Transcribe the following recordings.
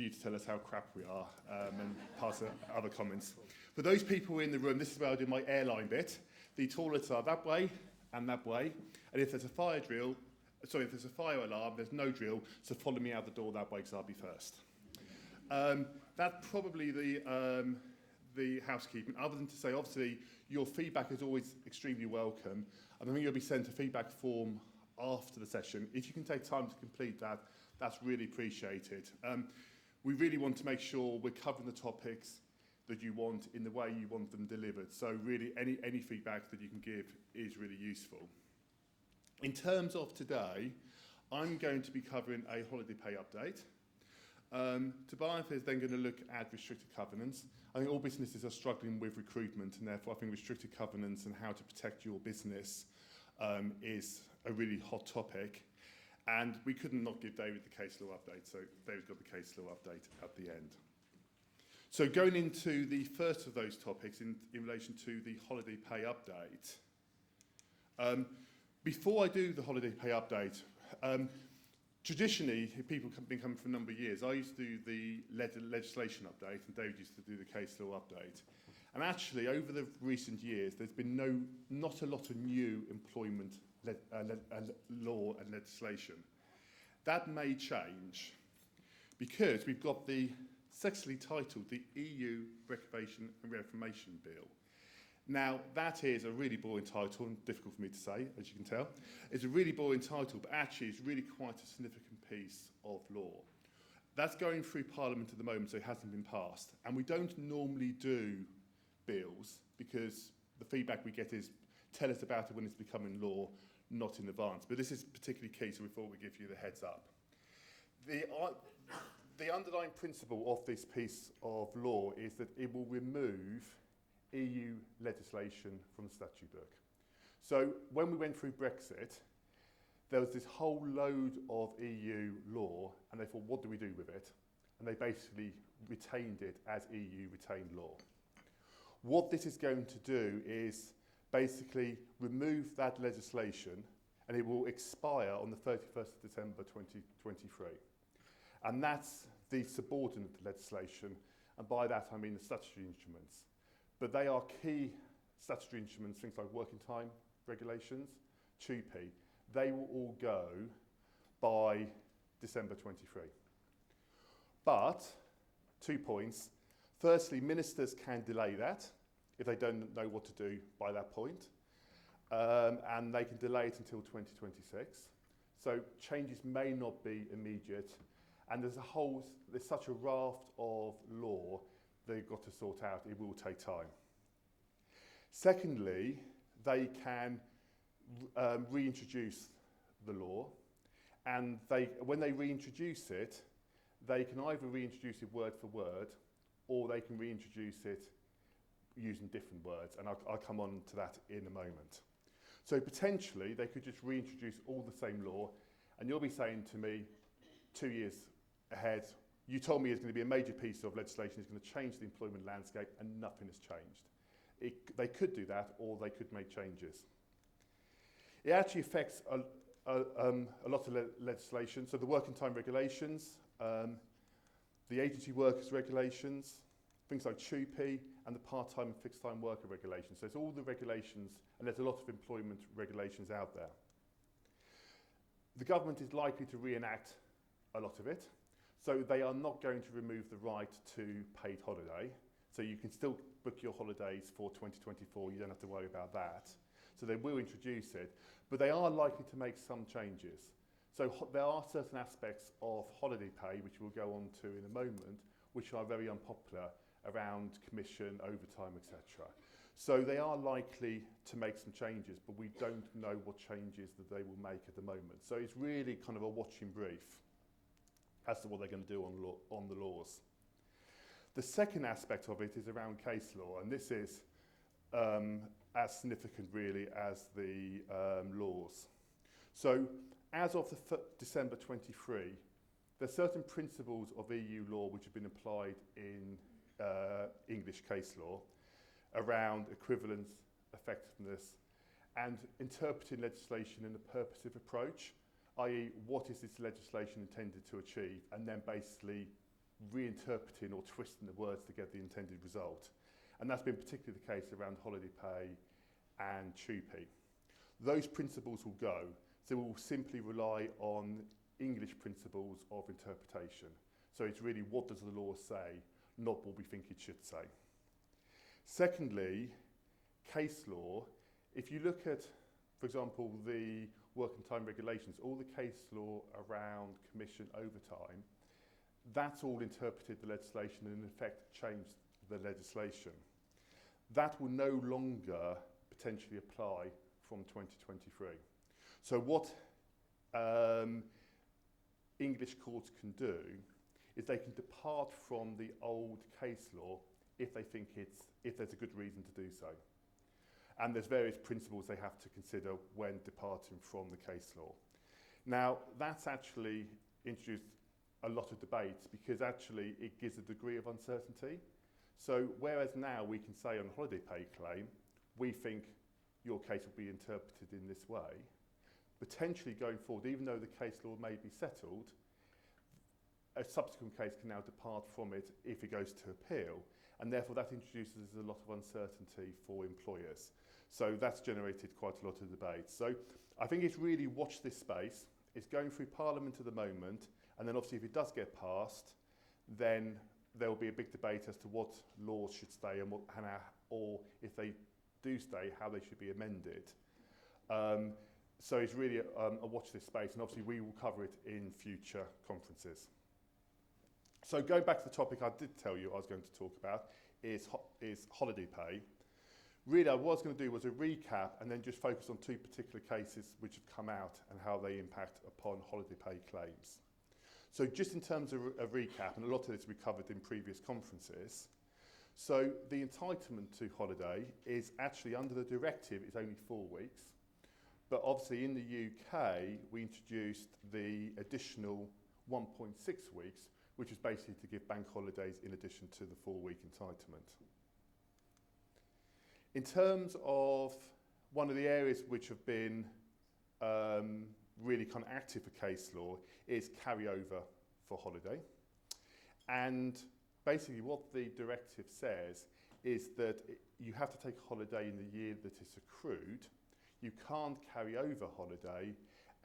You to tell us how crap we are and pass other comments. For those people in the room, this is where I do my airline bit. The toilets are that way and that way. And if there's a fire alarm, there's no drill, so follow me out the door that way because I'll be first. That's probably the housekeeping. Other than to say, obviously, your feedback is always extremely welcome. I think you'll be sent a feedback form after the session. If you can take time to complete that, that's really appreciated. We really want to make sure we're covering the topics that you want in the way you want them delivered. So really, any feedback that you can give is really useful. In terms of today, I'm going to be covering a holiday pay update. Tobias is then going to look at restricted covenants. I think all businesses are struggling with recruitment, and therefore I think restricted covenants and how to protect your business is a really hot topic. And we couldn't not give David the case law update, so David's got the case law update at the end. So going into the first of those topics in relation to the holiday pay update. Before I do the holiday pay update, traditionally, people have been coming for a number of years. I used to do the legislation update, and David used to do the case law update. And actually, over the recent years, there's been not a lot of new employment law and legislation. That may change because we've got the sexily titled the EU Renovation and Reformation Bill. Now, that is a really boring title, and difficult for me to say, as you can tell. It's a really boring title, but actually it's really quite a significant piece of law. That's going through Parliament at the moment, so it hasn't been passed. And we don't normally do bills because the feedback we get is tell us about it when it's becoming law, not in advance. But this is particularly key, so we thought we'd give you the heads up. The underlying principle of this piece of law is that it will remove EU legislation from the statute book. So when we went through Brexit, there was this whole load of EU law, and they thought, what do we do with it? And they basically retained it as EU retained law. What this is going to do is basically remove that legislation, and it will expire on the 31st of December 2023. And that's the subordinate legislation, and by that I mean the statutory instruments. But they are key statutory instruments, things like working time regulations, TUPE. They will all go by December 23. But, 2 points. Firstly, ministers can delay that if they don't know what to do by that point. And they can delay it until 2026. So changes may not be immediate. And there's such a raft of law they've got to sort out. It will take time. Secondly, they can reintroduce the law, and when they reintroduce it, they can either reintroduce it word for word, or they can reintroduce it using different words, and I'll come on to that in a moment. So potentially, they could just reintroduce all the same law, and you'll be saying to me, 2 years ahead, you told me it's going to be a major piece of legislation, it's going to change the employment landscape, and nothing has changed. They could do that, or they could make changes. It actually affects a lot of legislation. So the working time regulations, the agency workers regulations, things like TUPE, and the part-time and fixed-time worker regulations. So it's all the regulations, and there's a lot of employment regulations out there. The government is likely to reenact a lot of it. So they are not going to remove the right to paid holiday. So you can still book your holidays for 2024. You don't have to worry about that. So they will introduce it. But they are likely to make some changes. So there are certain aspects of holiday pay, which we'll go on to in a moment, which are very unpopular around commission, overtime, etc. So they are likely to make some changes, but we don't know what changes that they will make at the moment. So it's really kind of a watching brief as to what they're going to do on the laws. The second aspect of it is around case law, and this is as significant really as the laws. So as of December 23, there are certain principles of EU law which have been applied in English case law around equivalence, effectiveness, and interpreting legislation in a purposive approach, i.e. what is this legislation intended to achieve, and then basically reinterpreting or twisting the words to get the intended result. And that's been particularly the case around holiday pay and TUPE. Those principles will go, so we'll simply rely on English principles of interpretation. So it's really, what does the law say, not what we think it should say. Secondly, case law. If you look at, for example, the working time regulations, all the case law around commission overtime, that's all interpreted the legislation and in effect changed the legislation. That will no longer potentially apply from 2023. So what English courts can do is they can depart from the old case law if they think if there's a good reason to do so. And there's various principles they have to consider when departing from the case law. Now, that's actually introduced a lot of debates because actually it gives a degree of uncertainty. So whereas now we can say on a holiday pay claim, we think your case will be interpreted in this way, potentially going forward, even though the case law may be settled, a subsequent case can now depart from it if it goes to appeal, and therefore that introduces a lot of uncertainty for employers. So that's generated quite a lot of debate. So I think it's really watch this space. It's going through Parliament at the moment, and then obviously if it does get passed, then there will be a big debate as to what laws should stay and what, or if they do stay, how they should be amended. So it's really a watch this space, and obviously we will cover it in future conferences. So going back to the topic I did tell you I was going to talk about is holiday pay. Really, what I was going to do was a recap and then just focus on two particular cases which have come out and how they impact upon holiday pay claims. So just in terms of a recap, and a lot of this we covered in previous conferences, so the entitlement to holiday is actually under the directive is only 4 weeks, but obviously in the UK we introduced the additional 1.6 weeks, which is basically to give bank holidays in addition to the 4-week entitlement. In terms of one of the areas which have been really kind of active for case law is carryover for holiday. And basically what the directive says is that you have to take a holiday in the year that it's accrued, you can't carry over holiday,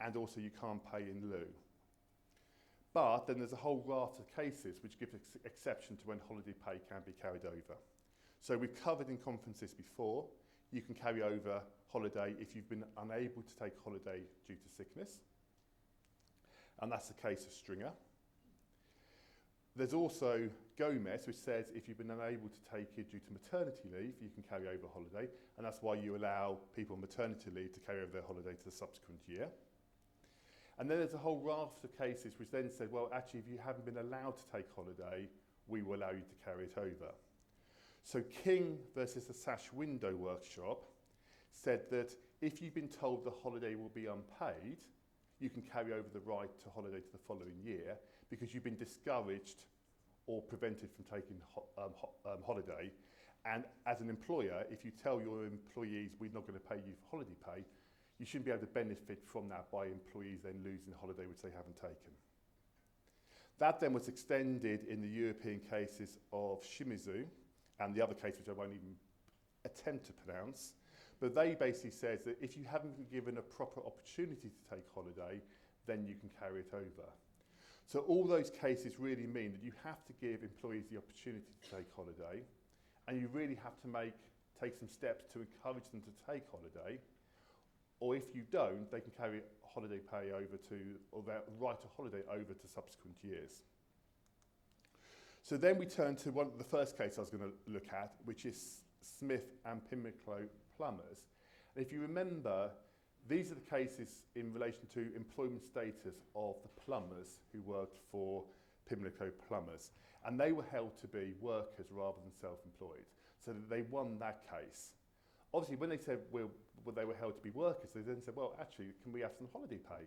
and also you can't pay in lieu. But then there's a whole raft of cases which give exception to when holiday pay can be carried over. So we've covered in conferences before, you can carry over holiday if you've been unable to take holiday due to sickness. And that's the case of Stringer. There's also Gomez, which says if you've been unable to take it due to maternity leave, you can carry over holiday. And that's why you allow people on maternity leave to carry over their holiday to the subsequent year. And then there's a whole raft of cases which then said, well, actually, if you haven't been allowed to take holiday, we will allow you to carry it over. So King versus the Sash Window Workshop said that if you've been told the holiday will be unpaid, you can carry over the right to holiday to the following year because you've been discouraged or prevented from taking holiday. And as an employer, if you tell your employees we're not going to pay you for holiday pay, you shouldn't be able to benefit from that by employees then losing holiday which they haven't taken. That then was extended in the European cases of Shimizu and the other case which I won't even attempt to pronounce, but they basically says that if you haven't been given a proper opportunity to take holiday, then you can carry it over. So all those cases really mean that you have to give employees the opportunity to take holiday, and you really have to take some steps to encourage them to take holiday, or if you don't, they can carry holiday pay over to, or their right to holiday over to subsequent years. So then we turn to the first case I was going to look at, which is Smith and Pimlico Plumbers. And if you remember, these are the cases in relation to employment status of the plumbers who worked for Pimlico Plumbers. And they were held to be workers rather than self-employed. So they won that case. Obviously, when they said they were held to be workers, they then said, well, actually, can we have some holiday pay?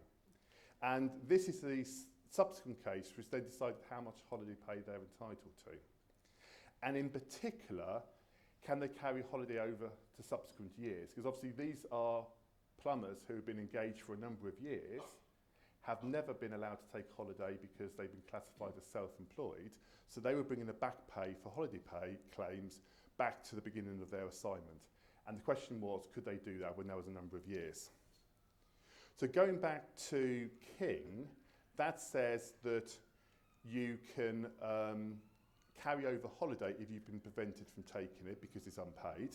And this is the subsequent case which they decided how much holiday pay they're entitled to. And in particular, can they carry holiday over to subsequent years? Because obviously these are plumbers who have been engaged for a number of years, have never been allowed to take holiday because they've been classified as self-employed. So they were bringing the back pay for holiday pay claims back to the beginning of their assignment. And the question was, could they do that when there was a number of years? So going back to King, that says that you can carry over holiday if you've been prevented from taking it because it's unpaid.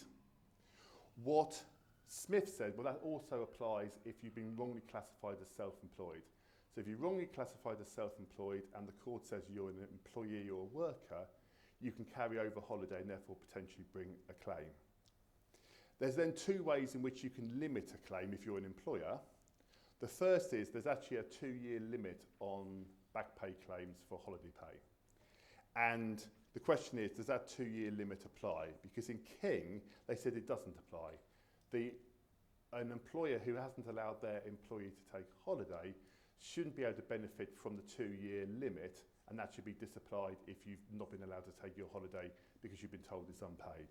What Smith said, well, that also applies if you've been wrongly classified as self-employed. So if you're wrongly classified as self-employed and the court says you're an employee or a worker, you can carry over holiday and therefore potentially bring a claim. There's then two ways in which you can limit a claim if you're an employer. The first is there's actually a 2-year limit on back pay claims for holiday pay. And the question is, does that 2-year limit apply? Because in King, they said it doesn't apply. An employer who hasn't allowed their employee to take holiday shouldn't be able to benefit from the 2-year limit, and that should be disapplied if you've not been allowed to take your holiday because you've been told it's unpaid.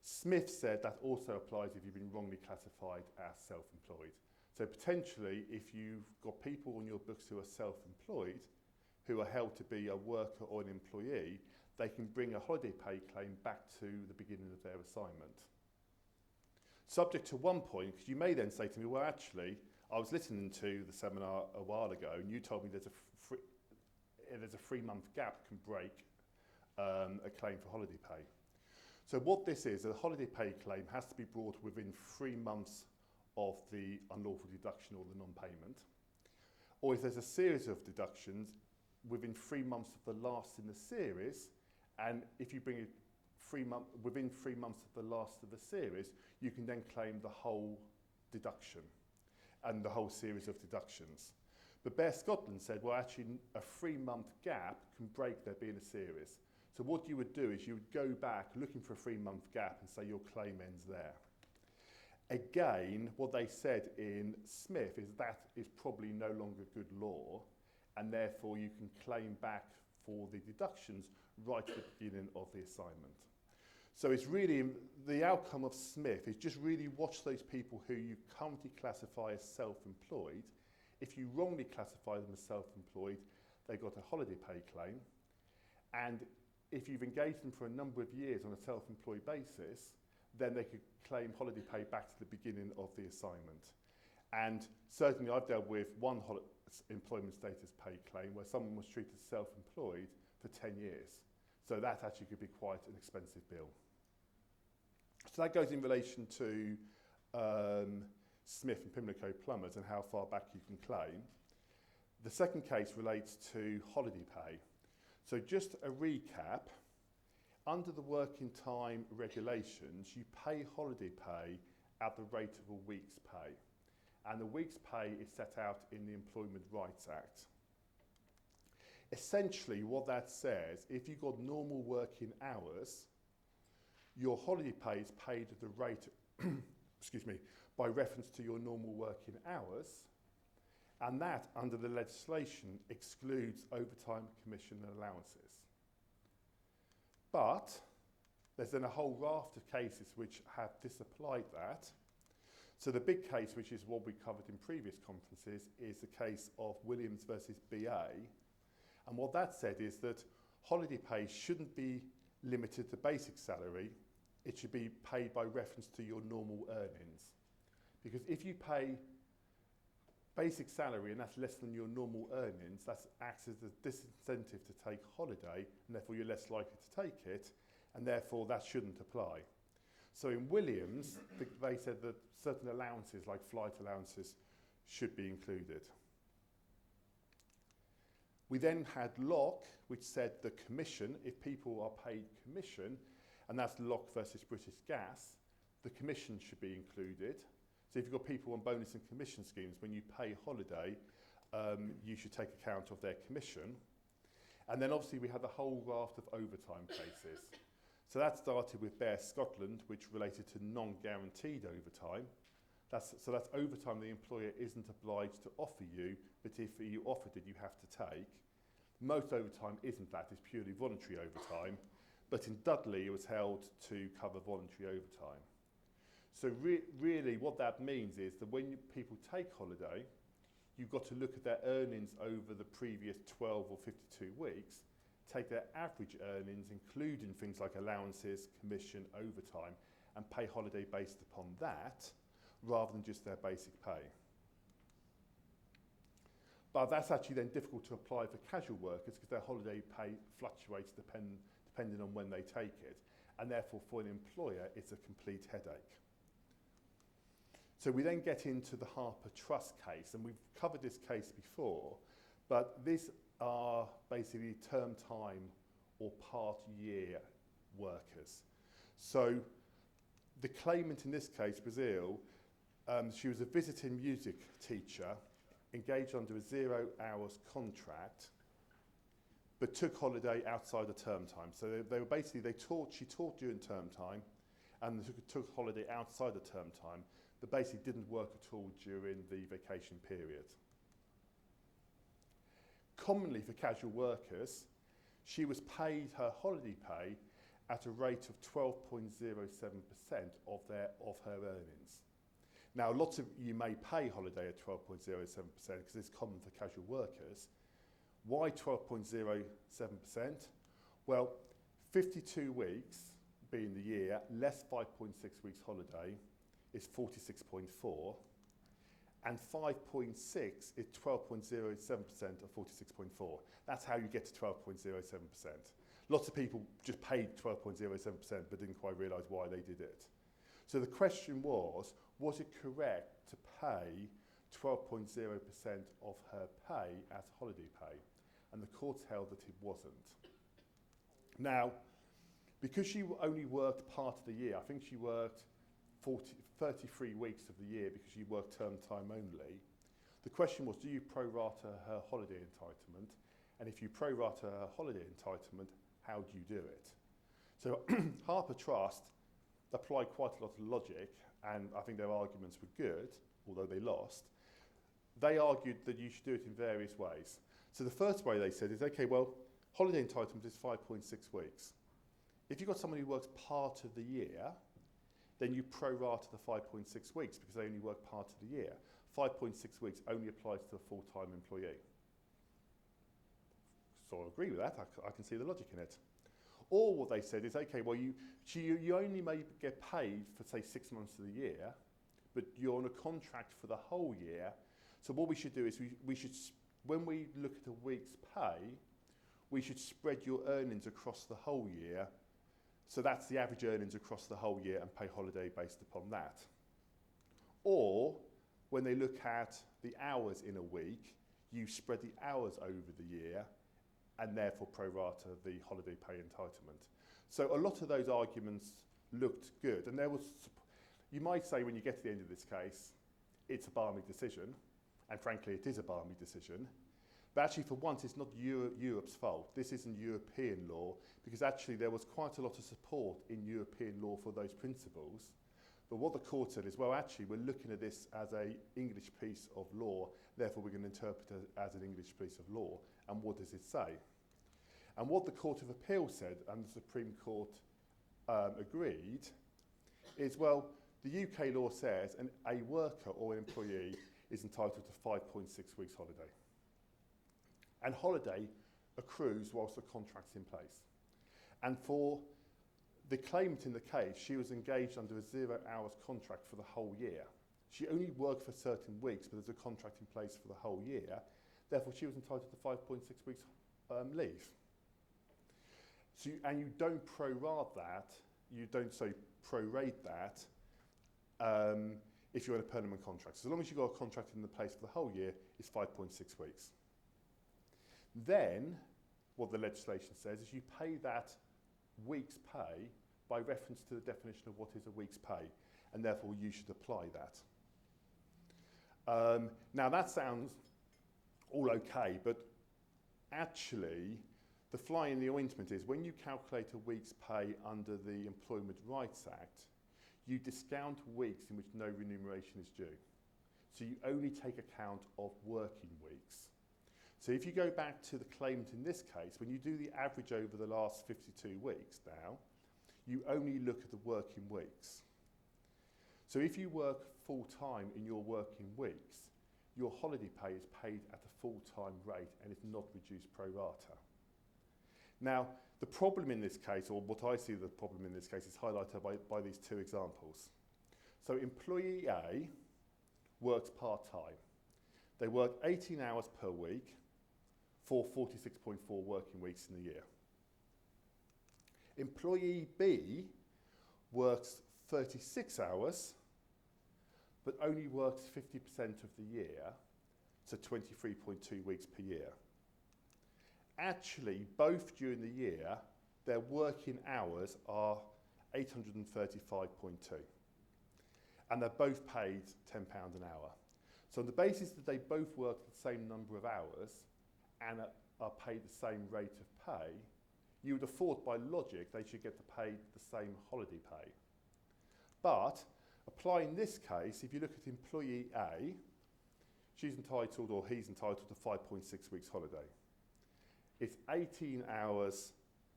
Smith said that also applies if you've been wrongly classified as self-employed. So potentially, if you've got people on your books who are self-employed, who are held to be a worker or an employee, they can bring a holiday pay claim back to the beginning of their assignment. Subject to one point, because you may then say to me, well, actually, I was listening to the seminar a while ago, and you told me there's a 3-month gap can break a claim for holiday pay. So what this is, a holiday pay claim has to be brought within 3 months of the unlawful deduction or the non-payment. Or if there's a series of deductions, within 3 months of the last in the series, and if you bring it within 3 months of the last of the series, you can then claim the whole deduction and the whole series of deductions. But Bear Scotland said, well, actually, a 3-month gap can break there being a series. So what you would do is you would go back looking for a 3-month gap and say your claim ends there. Again, what they said in Smith is that is probably no longer good law, and therefore you can claim back for the deductions right at the beginning of the assignment. So it's really, the outcome of Smith is just really watch those people who you currently classify as self-employed. If you wrongly classify them as self-employed, they've got a holiday pay claim. And if you've engaged them for a number of years on a self-employed basis, then they could claim holiday pay back to the beginning of the assignment. And certainly I've dealt with one employment status pay claim where someone was treated self-employed for 10 years. So that actually could be quite an expensive bill. So that goes in relation to Smith and Pimlico Plumbers and how far back you can claim. The second case relates to holiday pay. So just a recap, under the working time regulations, you pay holiday pay at the rate of a week's pay. And the week's pay is set out in the Employment Rights Act. Essentially, what that says, if you've got normal working hours, your holiday pay is paid at the rate, excuse me, by reference to your normal working hours, and that, under the legislation, excludes overtime, commission and allowances. But there's then a whole raft of cases which have disapplied that. So the big case, which is what we covered in previous conferences, is the case of Williams versus BA. And what that said is that holiday pay shouldn't be limited to basic salary. It should be paid by reference to your normal earnings. Because if you pay basic salary and that's less than your normal earnings, that acts as a disincentive to take holiday, and therefore you're less likely to take it, and therefore that shouldn't apply. So in Williams, they said that certain allowances, like flight allowances, should be included. We then had Locke, which said the commission, if people are paid commission, and that's Locke versus British Gas, the commission should be included. So if you've got people on bonus and commission schemes, when you pay holiday, you should take account of their commission. And then obviously we had the whole raft of overtime cases. So that started with Bear Scotland, which related to non-guaranteed overtime. So that's overtime the employer isn't obliged to offer you, but if you offered it, you have to take. Most overtime isn't that, it's purely voluntary overtime. But in Dudley, it was held to cover voluntary overtime. So really what that means is that when people take holiday, you've got to look at their earnings over the previous 12 or 52 weeks, take their average earnings, including things like allowances, commission, overtime, and pay holiday based upon that, rather than just their basic pay. But that's actually then difficult to apply for casual workers because their holiday pay fluctuates depending on when they take it. And therefore, for an employer, it's a complete headache. So we then get into the Harper Trust case, and we've covered this case before, but these are basically term time or part year workers. So the claimant in this case, Brazil, she was a visiting music teacher engaged under a 0 hours contract, but took holiday outside of term time. So they were basically, she taught during term time and took holiday outside of term time, but basically didn't work at all during the vacation period. Commonly for casual workers, she was paid her holiday pay at a rate of 12.07% of her earnings. Now, lots of you may pay holiday at 12.07% because it's common for casual workers. Why 12.07%? Well, 52 weeks being the year, less 5.6 weeks holiday is 46.4, and 5.6 is 12.07% of 46.4. That's how you get to 12.07%. Lots of people just paid 12.07% but didn't quite realise why they did it. So the question was it correct to pay 12.0% of her pay as holiday pay? And the courts held that it wasn't. Now, because she only worked part of the year, I think she worked 33 weeks of the year because she worked term time only, the question was, do you prorata her holiday entitlement? And if you prorata her holiday entitlement, how do you do it? So Harper Trust applied quite a lot of logic, and I think their arguments were good, although they lost. They argued that you should do it in various ways. So the first way they said is, okay, well, holiday entitlement is 5.6 weeks. If you've got someone who works part of the year, then you prorata the 5.6 weeks because they only work part of the year. 5.6 weeks only applies to a full-time employee. So I agree with that, I can see the logic in it. Or what they said is, okay, well, you only may get paid for, say, 6 months of the year, but you're on a contract for the whole year. So what we should do is we should, when we look at a week's pay, we should spread your earnings across the whole year. So that's the average earnings across the whole year and pay holiday based upon that. Or when they look at the hours in a week, you spread the hours over the year and therefore prorata the holiday pay entitlement. So a lot of those arguments looked good. And there was, you might say when you get to the end of this case, it's a balmy decision. And frankly, it is a balmy decision. But actually, for once, it's not Europe's fault. This isn't European law, because actually there was quite a lot of support in European law for those principles. But what the court said is, well, actually, we're looking at this as an English piece of law, therefore we're going to interpret it as an English piece of law. And what does it say? And what the Court of Appeal said, and the Supreme Court agreed, is, well, the UK law says a worker or an employee is entitled to 5.6 weeks holiday. And holiday accrues whilst the contract's in place. And for the claimant in the case, she was engaged under a 0 hours contract for the whole year. She only worked for certain weeks, but there's a contract in place for the whole year. Therefore, she was entitled to 5.6 weeks leave. So and you don't prorate that, you don't prorate that if you're in a permanent contract. So as long as you've got a contract in the place for the whole year, it's 5.6 weeks. Then, what the legislation says is you pay that week's pay by reference to the definition of what is a week's pay, and therefore you should apply that. Now that sounds all okay, but actually the fly in the ointment is when you calculate a week's pay under the Employment Rights Act, you discount weeks in which no remuneration is due. So you only take account of working weeks. So if you go back to the claimant in this case, when you do the average over the last 52 weeks now, you only look at the working weeks. So if you work full-time in your working weeks, your holiday pay is paid at a full-time rate and is not reduced pro rata. Now, the problem in this case, or what I see the problem in this case, is highlighted by these two examples. So employee A works part-time. They work 18 hours per week for 46.4 working weeks in a year. Employee B works 36 hours, but only works 50% of the year, so 23.2 weeks per year. Actually, both during the year, their working hours are 835.2. And they're both paid £10 an hour. So on the basis that they both work the same number of hours and are paid the same rate of pay, you would have thought by logic they should get paid the same holiday pay. But applying this case, if you look at employee A, she's entitled, or he's entitled to 5.6 weeks holiday. It's 18 hours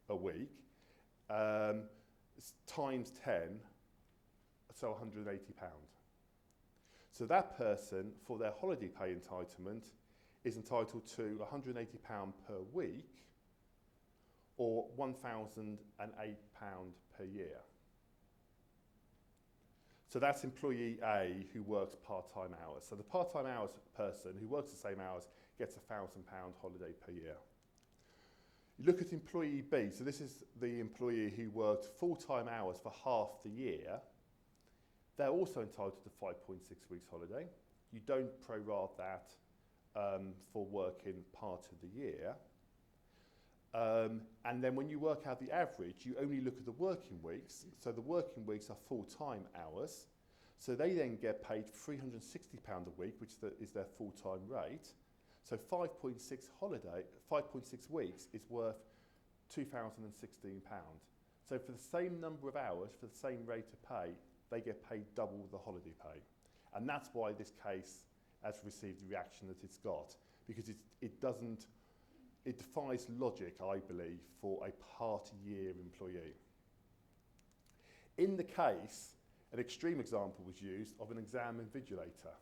a week, times 10, so £180. So that person, for their holiday pay entitlement, is entitled to £180 per week, or £1,008 per year. So that's employee A who works part-time hours. So the part-time hours person who works the same hours gets £1,000 holiday per year. You look at employee B, so this is the employee who worked full-time hours for half the year. They're also entitled to 5.6 weeks holiday. You don't prorate that for working part of the year. And then when you work out the average, you only look at the working weeks. So the working weeks are full-time hours. So they then get paid £360 a week, which is their full-time rate. So 5.6 weeks is worth £2,016. So for the same number of hours, for the same rate of pay, they get paid double the holiday pay. And that's why this case has received the reaction that it's got, because it defies logic, I believe, for a part-year employee. In the case, an extreme example was used of an exam invigilator.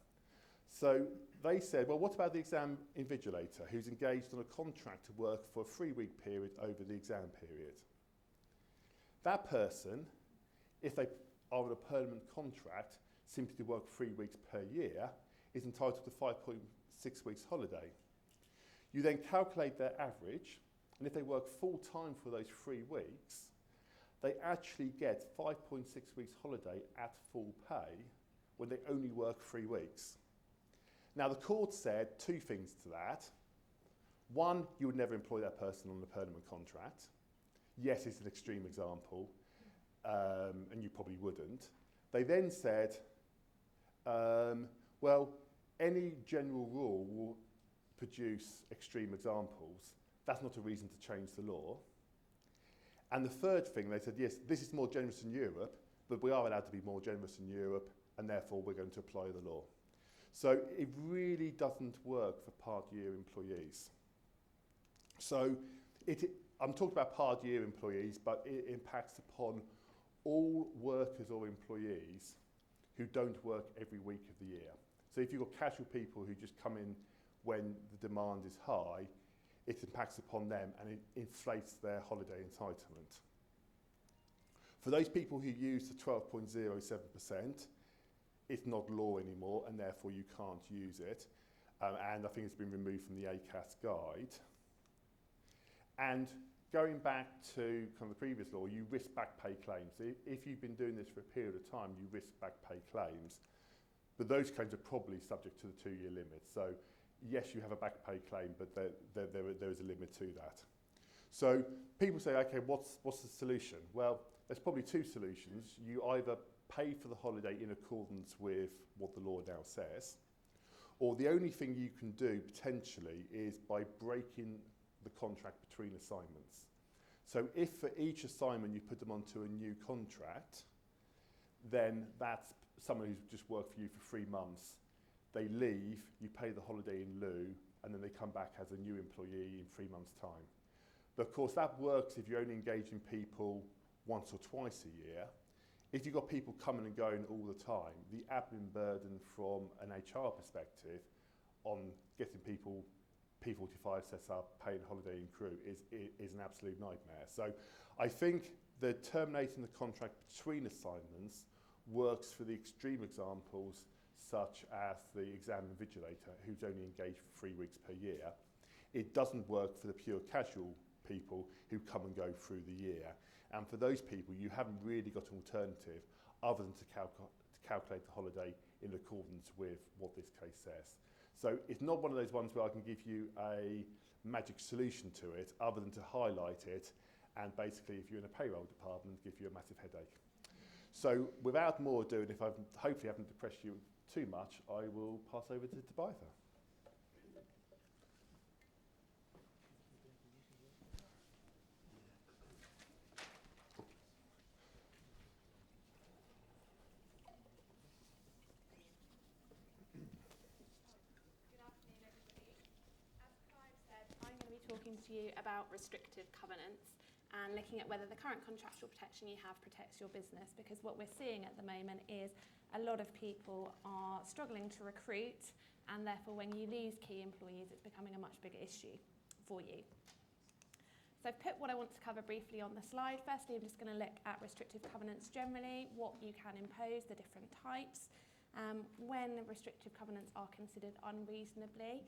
So they said, well, what about the exam invigilator who's engaged on a contract to work for a 3-week period over the exam period? That person, if they are on a permanent contract, simply to work 3 weeks per year, is entitled to 5.6 weeks holiday. You then calculate their average, and if they work full-time for those 3 weeks, they actually get 5.6 weeks holiday at full pay when they only work 3 weeks. Now, the court said two things to that. One, you would never employ that person on a permanent contract. Yes, it's an extreme example, and you probably wouldn't. They then said, well, any general rule will produce extreme examples. That's not a reason to change the law. And the third thing, they said, yes, this is more generous in Europe, but we are allowed to be more generous in Europe, and therefore we're going to apply the law. So it really doesn't work for part-year employees. So I'm talking about part-year employees, but it impacts upon all workers or employees who don't work every week of the year. So if you've got casual people who just come in when the demand is high, it impacts upon them and it inflates their holiday entitlement. For those people who use the 12.07%, it's not law anymore, and therefore you can't use it. And I think it's been removed from the ACAS guide. And going back to kind of the previous law, you risk back pay claims. If you've been doing this for a period of time, you risk back pay claims. But those claims are probably subject to the 2-year limit. So yes, you have a back pay claim, but there is a limit to that. So people say, okay, what's the solution? Well, there's probably two solutions. You either pay for the holiday in accordance with what the law now says, or the only thing you can do potentially is by breaking the contract between assignments. So if for each assignment you put them onto a new contract, then that's someone who's just worked for you for 3 months. They leave, you pay the holiday in lieu, and then they come back as a new employee in 3 months' time. But of course that works if you're only engaging people once or twice a year. If you've got people coming and going all the time, the admin burden from an HR perspective on getting people P45 set up, paying holiday and crew is an absolute nightmare. So I think the terminating the contract between assignments works for the extreme examples such as the exam invigilator who's only engaged for 3 weeks per year. It doesn't work for the pure casual people who come and go through the year. And for those people, you haven't really got an alternative other than to calculate the holiday in accordance with what this case says. So it's not one of those ones where I can give you a magic solution to it other than to highlight it and basically, if you're in a payroll department, give you a massive headache. So without more ado, and if I hopefully haven't depressed you too much, I will pass over to Tabitha. Talking to you about restrictive covenants and looking at whether the current contractual protection you have protects your business, because what we're seeing at the moment is a lot of people are struggling to recruit, and therefore when you lose key employees it's becoming a much bigger issue for you. So I've put what I want to cover briefly on the slide. Firstly, I'm just going to look at restrictive covenants generally, what you can impose, the different types, when restrictive covenants are considered unreasonable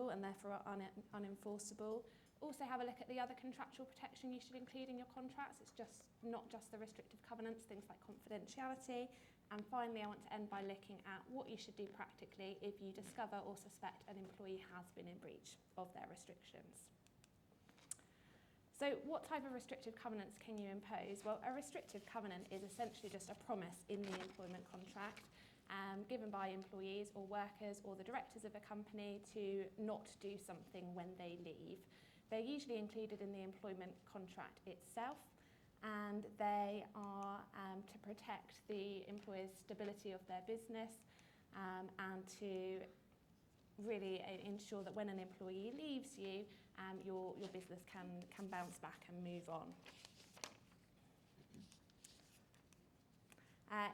and therefore are unenforceable. Also have a look at the other contractual protection you should include in your contracts. It's not just the restrictive covenants, things like confidentiality. And finally, I want to end by looking at what you should do practically if you discover or suspect an employee has been in breach of their restrictions. So what type of restrictive covenants can you impose? Well, a restrictive covenant is essentially just a promise in the employment contract given by employees or workers or the directors of a company to not do something when they leave. They're usually included in the employment contract itself, and they are to protect the employer's stability of their business and to really ensure that when an employee leaves you, your business can bounce back and move on.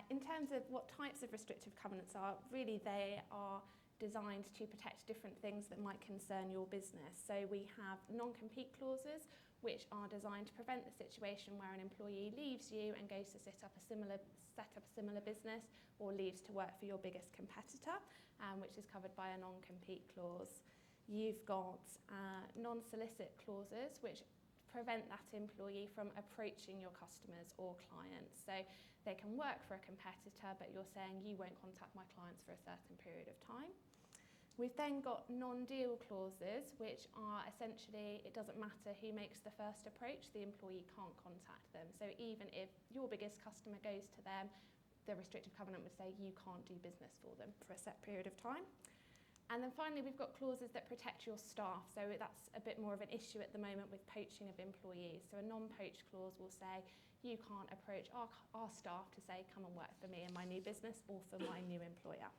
In terms of what types of restrictive covenants are, really they are designed to protect different things that might concern your business. So we have non-compete clauses, which are designed to prevent the situation where an employee leaves you and goes to set up a similar business or leaves to work for your biggest competitor, which is covered by a non-compete clause. You've got non-solicit clauses, which prevent that employee from approaching your customers or clients. So they can work for a competitor, but you're saying you won't contact my clients for a certain period of time. We've then got non-deal clauses, which are essentially, it doesn't matter who makes the first approach, the employee can't contact them. So even if your biggest customer goes to them, the restrictive covenant would say you can't do business for them for a set period of time. And then finally, we've got clauses that protect your staff. So that's a bit more of an issue at the moment with poaching of employees. So a non-poach clause will say you can't approach our staff to say, come and work for me in my new business or for my new employer.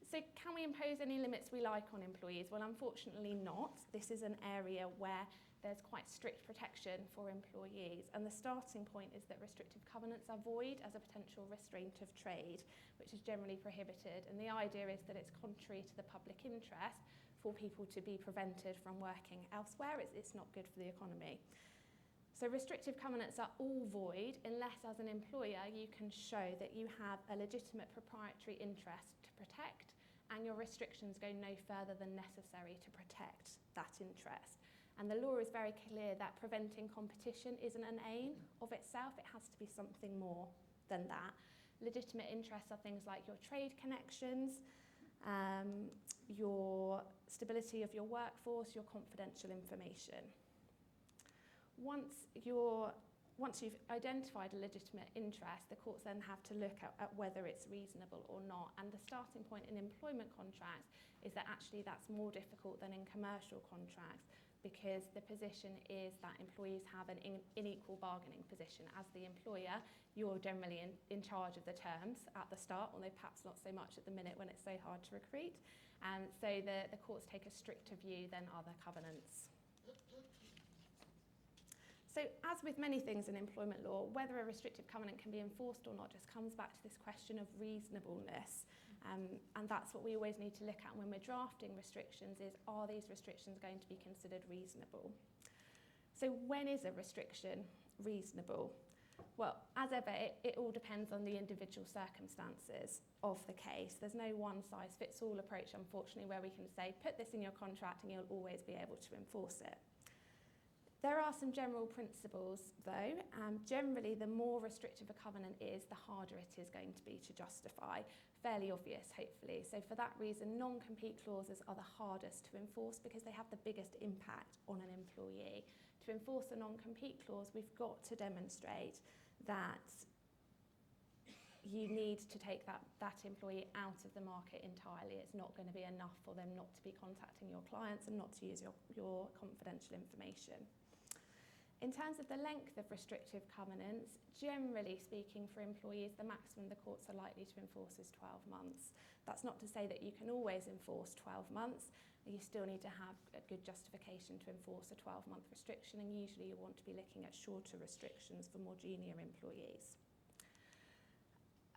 So can we impose any limits we like on employees? Well, unfortunately not. This is an area where there's quite strict protection for employees, and the starting point is that restrictive covenants are void as a potential restraint of trade, which is generally prohibited, and the idea is that it's contrary to the public interest for people to be prevented from working elsewhere. It's not good for the economy. So restrictive covenants are all void unless, as an employer, you can show that you have a legitimate proprietary interest to protect and your restrictions go no further than necessary to protect that interest. And the law is very clear that preventing competition isn't an aim of itself, it has to be something more than that. Legitimate interests are things like your trade connections, your stability of your workforce, your confidential information. Once you've identified a legitimate interest, the courts then have to look at whether it's reasonable or not. And the starting point in employment contracts is that actually that's more difficult than in commercial contracts, because the position is that employees have an unequal bargaining position. As the employer, you're generally in charge of the terms at the start, although perhaps not so much at the minute when it's so hard to recruit. And so the courts take a stricter view than other covenants. So as with many things in employment law, whether a restrictive covenant can be enforced or not just comes back to this question of reasonableness. And that's what we always need to look at when we're drafting restrictions is, are these restrictions going to be considered reasonable? So when is a restriction reasonable? Well, as ever, it all depends on the individual circumstances of the case. There's no one-size-fits-all approach, unfortunately, where we can say, put this in your contract and you'll always be able to enforce it. There are some general principles, though. Generally, the more restrictive a covenant is, the harder it is going to be to justify. Fairly obvious, hopefully. So for that reason, non-compete clauses are the hardest to enforce because they have the biggest impact on an employee. To enforce a non-compete clause, we've got to demonstrate that you need to take that employee out of the market entirely. It's not going to be enough for them not to be contacting your clients and not to use your confidential information. In terms of the length of restrictive covenants, generally speaking for employees, the maximum the courts are likely to enforce is 12 months. That's not to say that you can always enforce 12 months. You still need to have a good justification to enforce a 12-month restriction, and usually you want to be looking at shorter restrictions for more junior employees.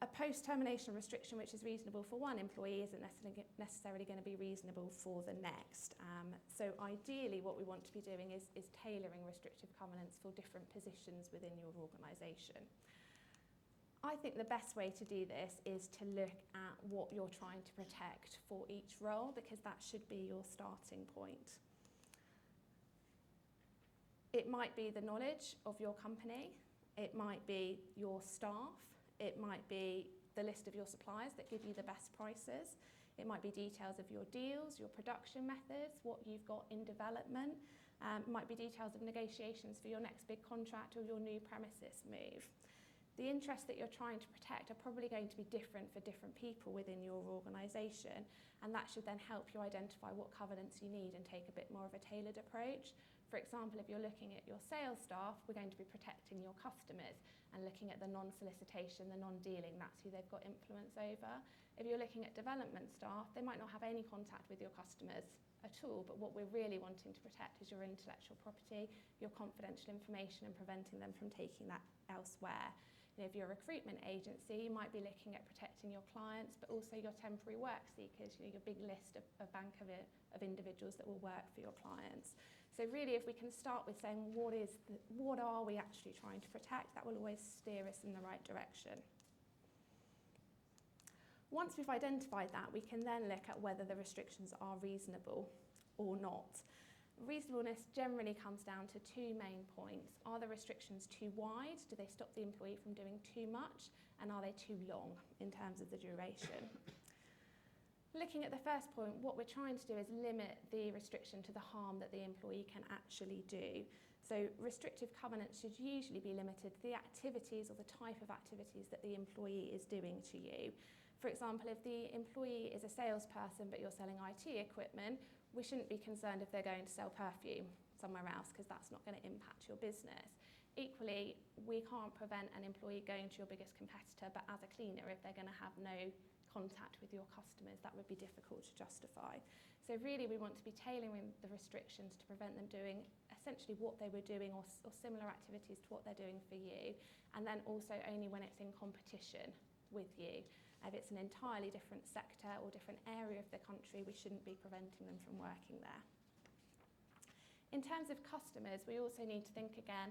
A post-termination restriction which is reasonable for one employee isn't necessarily going to be reasonable for the next. So ideally what we want to be doing is tailoring restrictive covenants for different positions within your organisation. I think the best way to do this is to look at what you're trying to protect for each role, because that should be your starting point. It might be the knowledge of your company, it might be your staff, it might be the list of your suppliers that give you the best prices. It might be details of your deals, your production methods, what you've got in development. It might be details of negotiations for your next big contract or your new premises move. The interests that you're trying to protect are probably going to be different for different people within your organisation, and that should then help you identify what covenants you need and take a bit more of a tailored approach. For example, if you're looking at your sales staff, we're going to be protecting your customers and looking at the non-solicitation, the non-dealing, that's who they've got influence over. If you're looking at development staff, they might not have any contact with your customers at all, but what we're really wanting to protect is your intellectual property, your confidential information, and preventing them from taking that elsewhere. If you're a recruitment agency, you might be looking at protecting your clients, but also your temporary work seekers, your big list of bank of individuals that will work for your clients. So really, if we can start with saying what are we actually trying to protect, that will always steer us in the right direction. Once we've identified that, we can then look at whether the restrictions are reasonable or not. Reasonableness generally comes down to two main points. Are the restrictions too wide? Do they stop the employee from doing too much? And are they too long in terms of the duration? Looking at the first point, what we're trying to do is limit the restriction to the harm that the employee can actually do. So restrictive covenants should usually be limited to the activities or the type of activities that the employee is doing to you. For example, if the employee is a salesperson but you're selling IT equipment, we shouldn't be concerned if they're going to sell perfume somewhere else, because that's not going to impact your business. Equally, we can't prevent an employee going to your biggest competitor, but as a cleaner, if they're going to have no contact with your customers, that would be difficult to justify. So really we want to be tailoring the restrictions to prevent them doing essentially what they were doing or similar activities to what they're doing for you, and then also only when it's in competition with you. If it's an entirely different sector or different area of the country, we shouldn't be preventing them from working there. In terms of customers, we also need to think again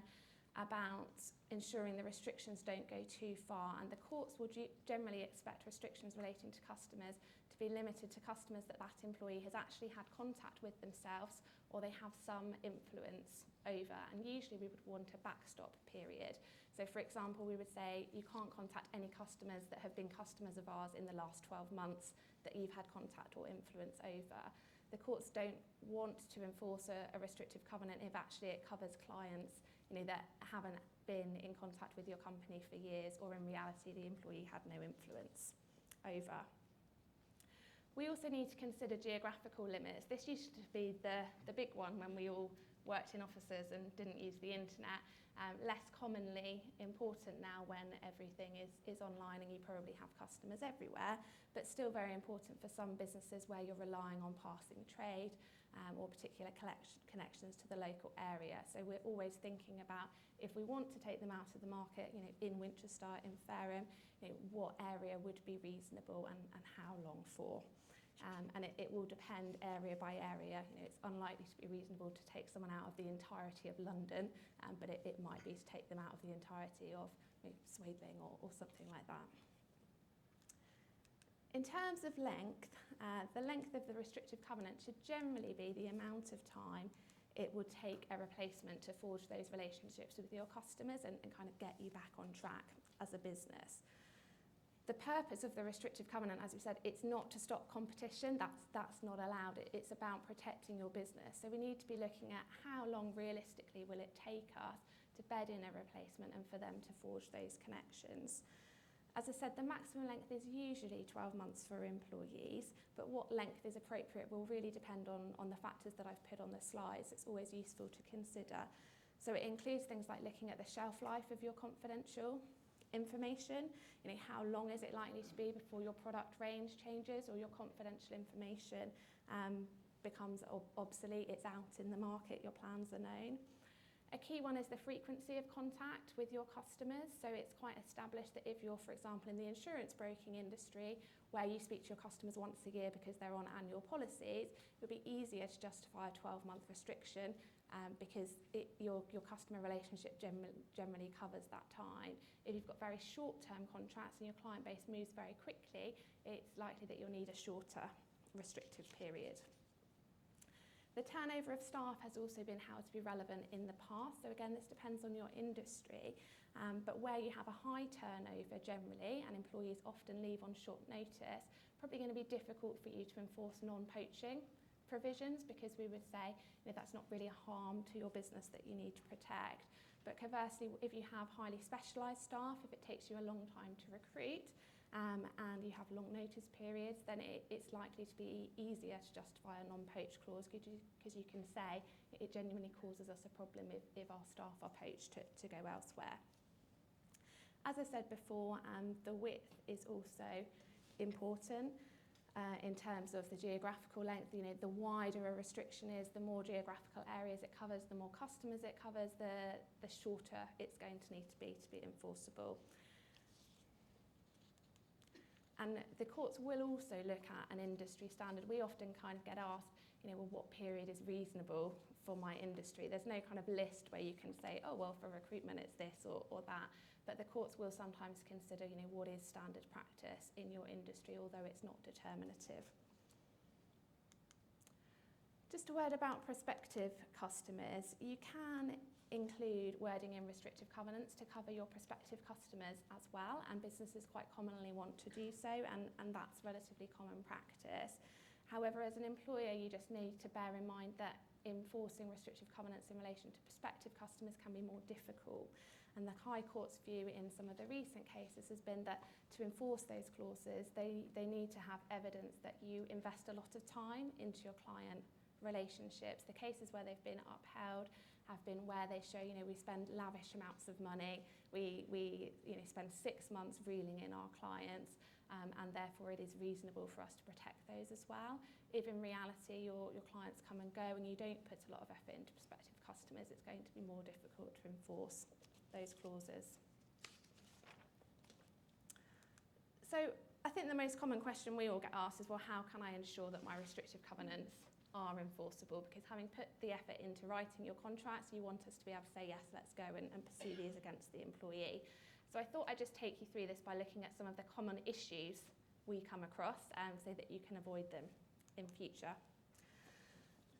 about ensuring the restrictions don't go too far, and the courts will generally expect restrictions relating to customers to be limited to customers that employee has actually had contact with themselves or they have some influence over, and usually we would want a backstop period. So for example, we would say you can't contact any customers that have been customers of ours in the last 12 months that you've had contact or influence over. The courts don't want to enforce a restrictive covenant if actually it covers clients that haven't been in contact with your company for years, or in reality the employee had no influence over. We also need to consider geographical limits. This used to be the big one when we all worked in offices and didn't use the internet. Less commonly important now when everything is online and you probably have customers everywhere, but still very important for some businesses where you're relying on passing trade or particular connections to the local area. So we're always thinking about, if we want to take them out of the market, you know, in Winchester, in Fareham, you know, what area would be reasonable and how long for. And it will depend area by area. You know, it's unlikely to be reasonable to take someone out of the entirety of London, but it might be to take them out of the entirety of, you know, Swaithing or something like that. In terms of length, the length of the restrictive covenant should generally be the amount of time it would take a replacement to forge those relationships with your customers and kind of get you back on track as a business. The purpose of the restrictive covenant, as we said, it's not to stop competition. That's not allowed. It's about protecting your business. So we need to be looking at how long realistically will it take us to bed in a replacement and for them to forge those connections. As I said, the maximum length is usually 12 months for employees, but what length is appropriate will really depend on the factors that I've put on the slides. It's always useful to consider. So it includes things like looking at the shelf life of your confidential information. You know, how long is it likely to be before your product range changes or your confidential information becomes obsolete, it's out in the market, your plans are known. A key one is the frequency of contact with your customers. So it's quite established that if you're, for example, in the insurance broking industry, where you speak to your customers once a year because they're on annual policies, it would be easier to justify a 12-month restriction because your customer relationship generally covers that time. If you've got very short-term contracts and your client base moves very quickly, it's likely that you'll need a shorter restrictive period. The turnover of staff has also been held to be relevant in the past. So again, this depends on your industry, but where you have a high turnover generally and employees often leave on short notice, probably going to be difficult for you to enforce non-poaching provisions, because we would say, you know, that's not really a harm to your business that you need to protect. But conversely, if you have highly specialised staff, if it takes you a long time to recruit and you have long notice periods, then it's likely to be easier to justify a non-poach clause, because you can say it genuinely causes us a problem if our staff are poached to go elsewhere. As I said before, the width is also important. In terms of the geographical length, you know, the wider a restriction is, the more geographical areas it covers, the more customers it covers, the shorter it's going to need to be enforceable. And the courts will also look at an industry standard. We often kind of get asked, you know, well, what period is reasonable for my industry? There's no kind of list where you can say, oh, well, for recruitment it's this or that. But the courts will sometimes consider, you know, what is standard practice in your industry, although it's not determinative. Just a word about prospective customers. You can include wording in restrictive covenants to cover your prospective customers as well, and businesses quite commonly want to do so, and that's relatively common practice. However, as an employer, you just need to bear in mind that enforcing restrictive covenants in relation to prospective customers can be more difficult. And the High Court's view in some of the recent cases has been that to enforce those clauses, they need to have evidence that you invest a lot of time into your client relationships. The cases where they've been upheld have been where they show, you know, we spend lavish amounts of money, we you know, spend 6 months reeling in our clients, and therefore it is reasonable for us to protect those as well. If in reality your clients come and go and you don't put a lot of effort into prospective customers, it's going to be more difficult to enforce those clauses. So I think the most common question we all get asked is, well, how can I ensure that my restrictive covenants are enforceable? Because having put the effort into writing your contracts, you want us to be able to say, yes, let's go and pursue these against the employee. So I thought I'd just take you through this by looking at some of the common issues we come across so that you can avoid them in future.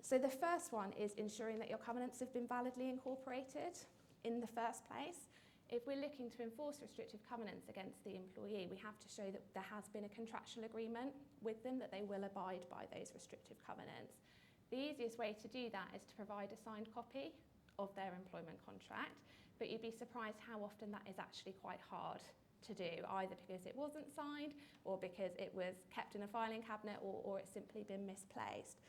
So the first one is ensuring that your covenants have been validly incorporated in the first place. If we're looking to enforce restrictive covenants against the employee, we have to show that there has been a contractual agreement with them, that they will abide by those restrictive covenants. The easiest way to do that is to provide a signed copy of their employment contract, but you'd be surprised how often that is actually quite hard to do, either because it wasn't signed or because it was kept in a filing cabinet or it's simply been misplaced.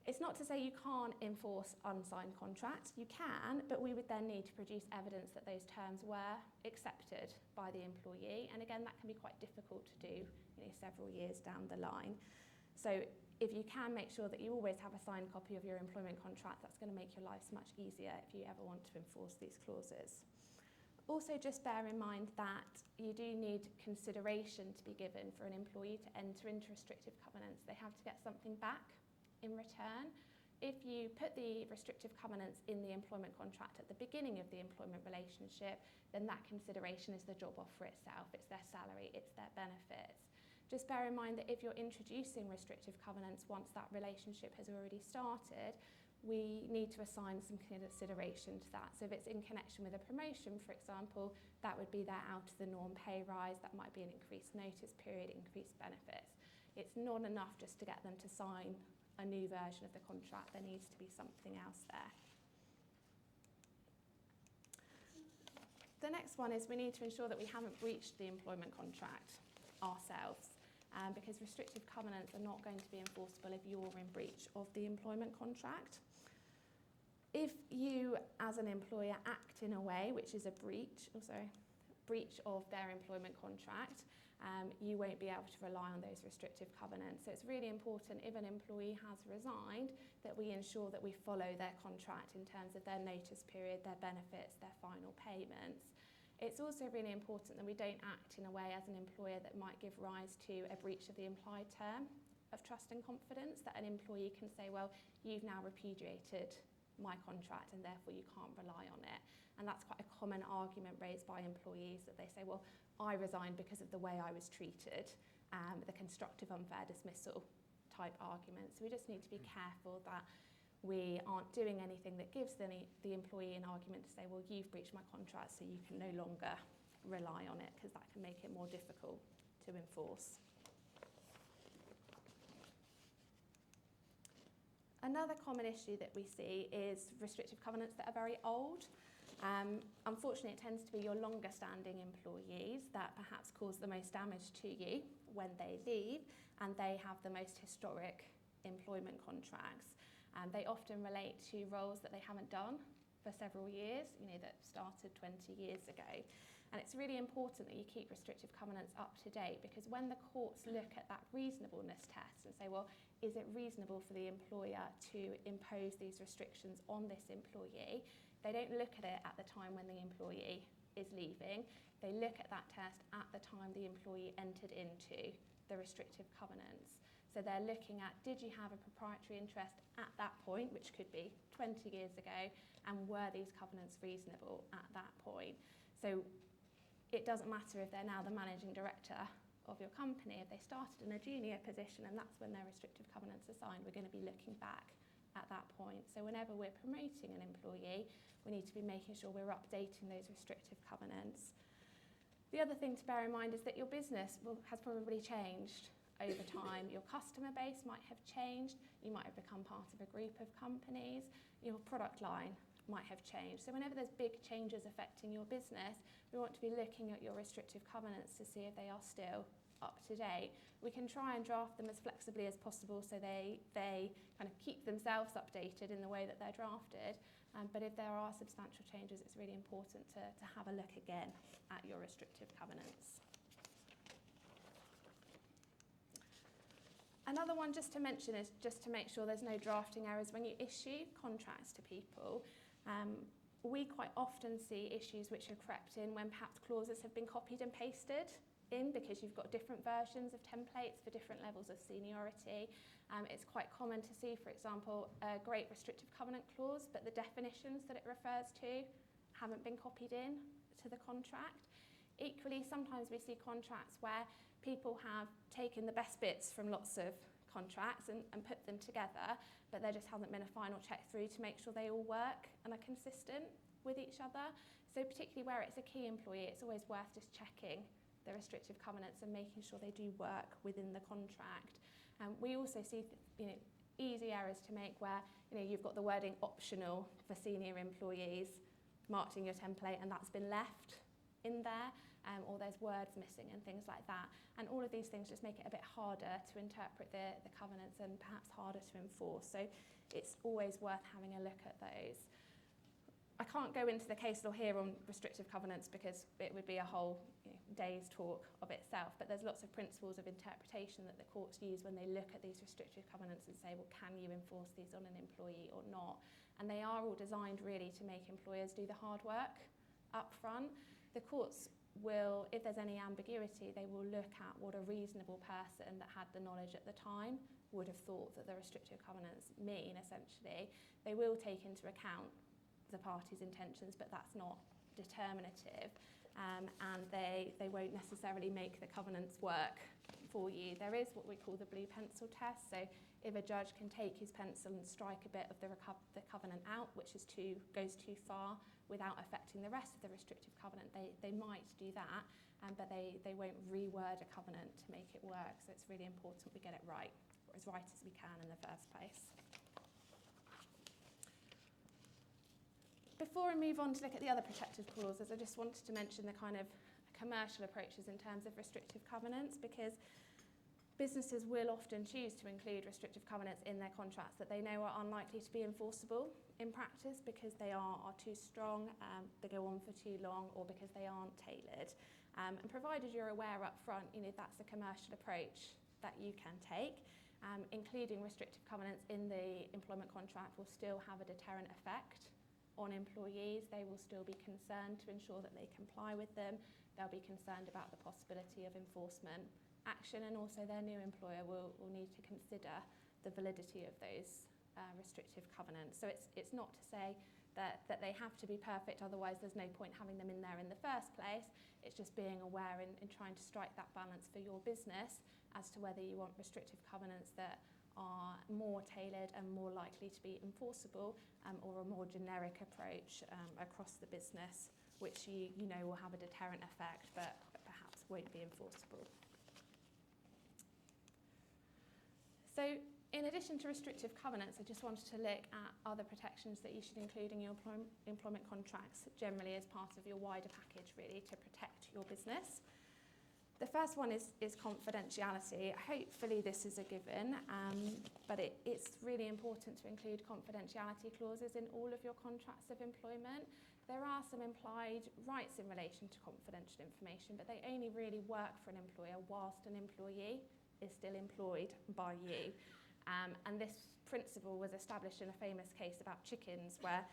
It's not to say you can't enforce unsigned contracts. You can, but we would then need to produce evidence that those terms were accepted by the employee. And again, that can be quite difficult to do, several years down the line. So if you can make sure that you always have a signed copy of your employment contract, that's going to make your lives much easier if you ever want to enforce these clauses. Also, just bear in mind that you do need consideration to be given for an employee to enter into restrictive covenants. They have to get something back in return. If you put the restrictive covenants in the employment contract at the beginning of the employment relationship, then that consideration is the job offer itself. It's their salary, it's their benefits. Just bear in mind that if you're introducing restrictive covenants once that relationship has already started, we need to assign some consideration to that. So if it's in connection with a promotion, for example, that would be their out of the norm pay rise, that might be an increased notice period, increased benefits. It's not enough just to get them to sign a new version of the contract. There needs to be something else there. The next one is we need to ensure that we haven't breached the employment contract ourselves, because restrictive covenants are not going to be enforceable if you're in breach of the employment contract. If you, as an employer, act in a way which is a breach of their employment contract, you won't be able to rely on those restrictive covenants. So it's really important, if an employee has resigned, that we ensure that we follow their contract in terms of their notice period, their benefits, their final payments. It's also really important that we don't act in a way as an employer that might give rise to a breach of the implied term of trust and confidence, that an employee can say, well, you've now repudiated my contract and therefore you can't rely on it. And that's quite a common argument raised by employees, that they say, well, I resigned because of the way I was treated, the constructive unfair dismissal type argument. So we just need to be careful that we aren't doing anything that gives the employee an argument to say, well, you've breached my contract, so you can no longer rely on it, because that can make it more difficult to enforce. Another common issue that we see is restrictive covenants that are very old. Unfortunately, it tends to be your longer standing employees that perhaps cause the most damage to you when they leave, and they have the most historic employment contracts. They often relate to roles that they haven't done for several years, that started 20 years ago. And it's really important that you keep restrictive covenants up to date, because when the courts look at that reasonableness test and say, well, is it reasonable for the employer to impose these restrictions on this employee? They don't look at it at the time when the employee is leaving. They look at that test at the time the employee entered into the restrictive covenants. So they're looking at, did you have a proprietary interest at that point, which could be 20 years ago, and were these covenants reasonable at that point? So it doesn't matter if they're now the managing director of your company. If they started in a junior position and that's when their restrictive covenants are signed, we're going to be looking back at that point. So whenever we're promoting an employee, we need to be making sure we're updating those restrictive covenants. The other thing to bear in mind is that your business has probably changed over time. Your customer base might have changed. You might have become part of a group of companies. Your product line might have changed. So whenever there's big changes affecting your business, we want to be looking at your restrictive covenants to see if they are still up to date. We can try and draft them as flexibly as possible so they kind of keep themselves updated in the way that they're drafted. But if there are substantial changes, it's really important to have a look again at your restrictive covenants. Another one just to mention is just to make sure there's no drafting errors when you issue contracts to people. We quite often see issues which have crept in when perhaps clauses have been copied and pasted in because you've got different versions of templates for different levels of seniority. It's quite common to see, for example, a great restrictive covenant clause, but the definitions that it refers to haven't been copied in to the contract. Equally, sometimes we see contracts where people have taken the best bits from lots of contracts and put them together, but there just hasn't been a final check through to make sure they all work and are consistent with each other. So particularly where it's a key employee, it's always worth just checking the restrictive covenants and making sure they do work within the contract. We also see easy errors to make where you've got the wording optional for senior employees marked in your template and that's been left in there, or there's words missing and things like that. And all of these things just make it a bit harder to interpret the covenants and perhaps harder to enforce. So it's always worth having a look at those. I can't go into the case law here on restrictive covenants because it would be a whole day's talk of itself, but there's lots of principles of interpretation that the courts use when they look at these restrictive covenants and say, well, can you enforce these on an employee or not? And they are all designed really to make employers do the hard work up front. The courts will, if there's any ambiguity, they will look at what a reasonable person that had the knowledge at the time would have thought that the restrictive covenants mean, essentially. They will take into account the party's intentions, but that's not determinative, and they won't necessarily make the covenants work for you. There is what we call the blue pencil test. So if a judge can take his pencil and strike a bit of the covenant out, which goes too far without affecting the rest of the restrictive covenant, they might do that, but they won't reword a covenant to make it work. So it's really important we get it right, or as right as we can in the first place. Before I move on to look at the other protective clauses, I just wanted to mention the kind of commercial approaches in terms of restrictive covenants, because businesses will often choose to include restrictive covenants in their contracts that they know are unlikely to be enforceable in practice because they are too strong, they go on for too long, or because they aren't tailored. And provided you're aware up front, that's a commercial approach that you can take. Including restrictive covenants in the employment contract will still have a deterrent effect on employees. They will still be concerned to ensure that they comply with them. They'll be concerned about the possibility of enforcement action, and also their new employer will need to consider the validity of those restrictive covenants. So it's not to say that they have to be perfect, otherwise there's no point having them in there in the first place. It's just being aware and trying to strike that balance for your business as to whether you want restrictive covenants that are more tailored and more likely to be enforceable, or a more generic approach across the business, which you know will have a deterrent effect but perhaps won't be enforceable. So in addition to restrictive covenants, I just wanted to look at other protections that you should include in your employment contracts generally as part of your wider package, really, to protect your business. The first one is confidentiality. Hopefully this is a given, but it's really important to include confidentiality clauses in all of your contracts of employment. There are some implied rights in relation to confidential information, but they only really work for an employer whilst an employee is still employed by you. And this principle was established in a famous case about chickens, where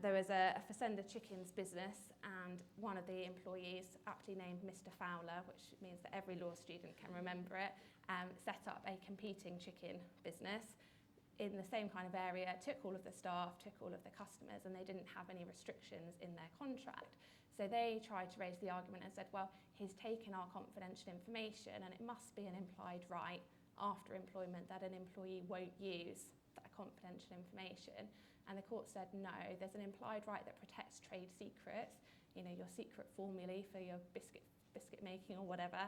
there was a Fessenda chickens business, and one of the employees, aptly named Mr. Fowler, which means that every law student can remember it, set up a competing chicken business in the same kind of area, took all of the staff, took all of the customers, and they didn't have any restrictions in their contract. So they tried to raise the argument and said, well, he's taken our confidential information and it must be an implied right after employment that an employee won't use that confidential information. And the court said, no, there's an implied right that protects trade secrets, your secret formulae for your biscuit making or whatever,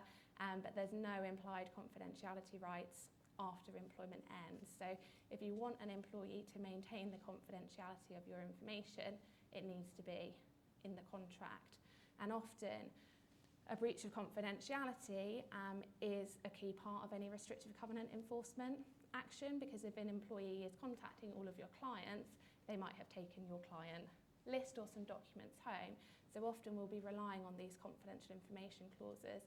but there's no implied confidentiality rights after employment ends. So if you want an employee to maintain the confidentiality of your information, it needs to be in the contract. And often a breach of confidentiality is a key part of any restrictive covenant enforcement action, because if an employee is contacting all of your clients, they might have taken your client list or some documents home. So often we'll be relying on these confidential information clauses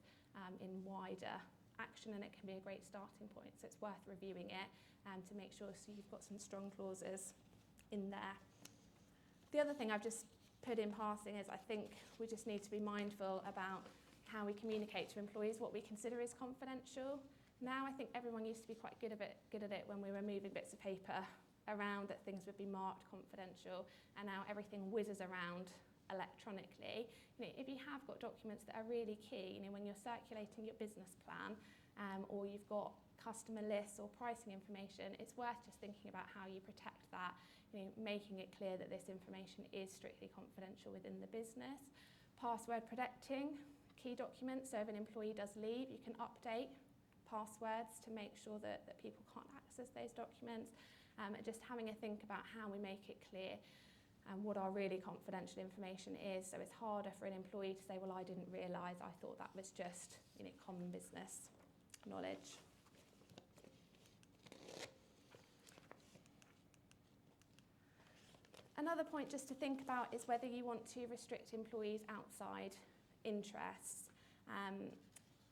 in wider action, and it can be a great starting point. So it's worth reviewing it to make sure so you've got some strong clauses in there. The other thing I've just put in passing is I think we just need to be mindful about how we communicate to employees what we consider is confidential. Now I think everyone used to be quite good at it when we were moving bits of paper around, that things would be marked confidential, and now everything whizzes around electronically. If you have got documents that are really key, when you're circulating your business plan, or you've got customer lists or pricing information, it's worth just thinking about how you protect that, making it clear that this information is strictly confidential within the business. Password protecting key documents, so if an employee does leave, you can update passwords to make sure that people can't access those documents. Just having a think about how we make it clear. and what our really confidential information is. So it's harder for an employee to say, well, I didn't realise, I thought that was just, you know, common business knowledge. Another point just to think about is whether you want to restrict employees' outside interests.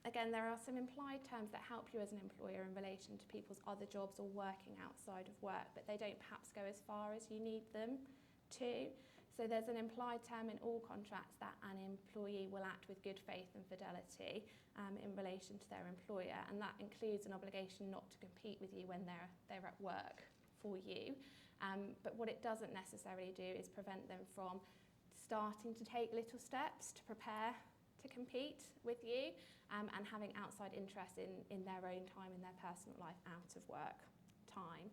Again, there are some implied terms that help you as an employer in relation to people's other jobs or working outside of work, but they don't perhaps go as far as you need them to. So there's an implied term in all contracts that an employee will act with good faith and fidelity in relation to their employer, and that includes an obligation not to compete with you when they're at work for you. But what it doesn't necessarily do is prevent them from starting to take little steps to prepare to compete with you, and having outside interest in their own time, in their personal life, out of work time.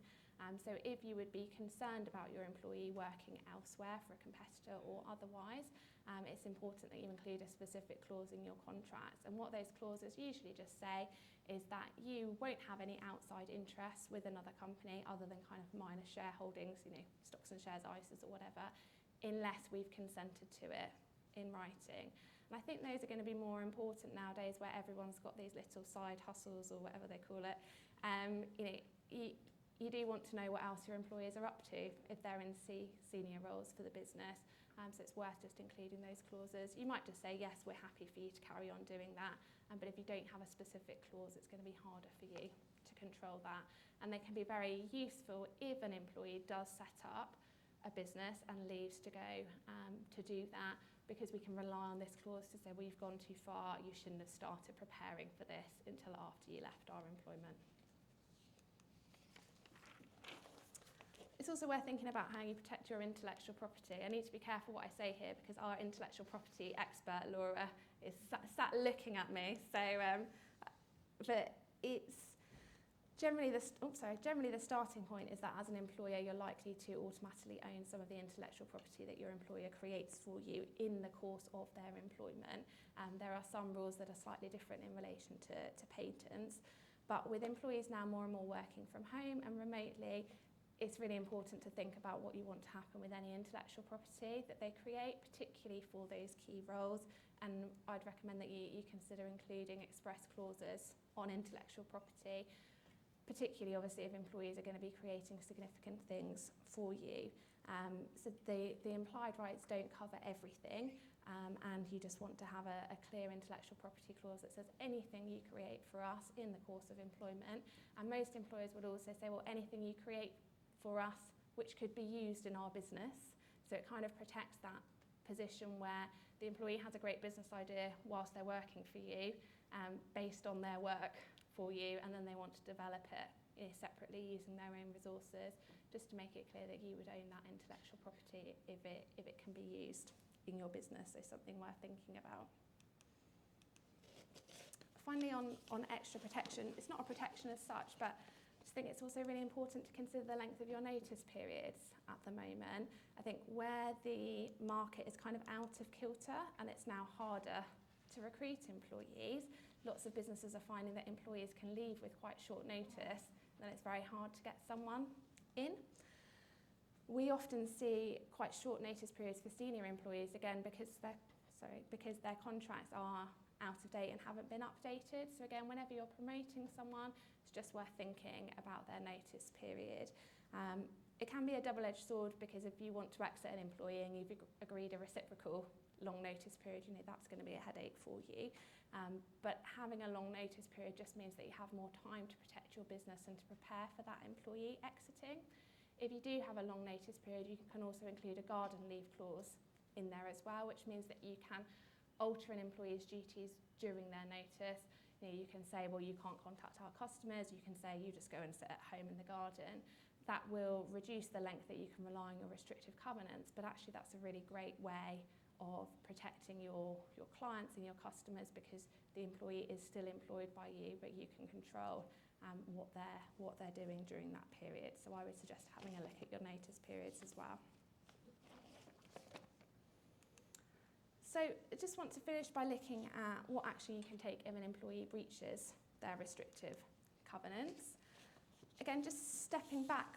So if you would be concerned about your employee working elsewhere for a competitor or otherwise, it's important that you include a specific clause in your contract. And what those clauses usually just say is that you won't have any outside interests with another company other than kind of minor shareholdings, you know, stocks and shares, ISAs or whatever, unless we've consented to it in writing. And I think those are going to be more important nowadays, where everyone's got these little side hustles or whatever they call it. You know, you do want to know what else your employers are up to if they're in senior roles for the business. So it's worth just including those clauses. You might just say, yes, we're happy for you to carry on doing that. But if you don't have a specific clause, it's going to be harder for you to control that. And they can be very useful if an employee does set up a business and leaves to go to do that, because we can rely on this clause to say, well, you've gone too far, you shouldn't have started preparing for this until after you left our employment. It's also worth thinking about how you protect your intellectual property. I need to be careful what I say here, because our intellectual property expert, Laura, is sat looking at me. So, but it's generally the starting point is that as an employer, you're likely to automatically own some of the intellectual property that your employer creates for you in the course of their employment. There are some rules that are slightly different in relation to patents, but with employees now more and more working from home and remotely, it's really important to think about what you want to happen with any intellectual property that they create, particularly for those key roles. And I'd recommend that you consider including express clauses on intellectual property, particularly obviously if employees are going to be creating significant things for you. So the implied rights don't cover everything, and you just want to have a clear intellectual property clause that says anything you create for us in the course of employment. And most employers would also say, well, anything you create for us which could be used in our business. So it kind of protects that position where the employee has a great business idea whilst they're working for you, based on their work for you, and then they want to develop it, you know, separately using their own resources, just to make it clear that you would own that intellectual property if it can be used in your business. So something worth thinking about. Finally, on extra protection, it's not a protection as such, but I just think it's also really important to consider the length of your notice periods at the moment. I think where the market is kind of out of kilter and it's now harder to recruit employees, lots of businesses are finding that employees can leave with quite short notice, and then it's very hard to get someone in. We often see quite short notice periods for senior employees, again, because their contracts are out of date and haven't been updated. So again, whenever you're promoting someone, it's just worth thinking about their notice period. It can be a double-edged sword, because if you want to exit an employee and you've agreed a reciprocal long notice period, you know, that's going to be a headache for you. But having a long notice period just means that you have more time to protect your business and to prepare for that employee exiting. If you do have a long notice period, you can also include a garden leave clause in there as well, which means that you can alter an employee's duties during their notice. You know, you can say, well, you can't contact our customers. You can say, you just go and sit at home in the garden. That will reduce the length that you can rely on your restrictive covenants, but actually that's a really great way of protecting your clients and your customers, because the employee is still employed by you, but you can control what they're doing during that period. So I would suggest having a look at your notice periods as well. So I just want to finish by looking at what action you can take if an employee breaches their restrictive covenants. Again, just stepping back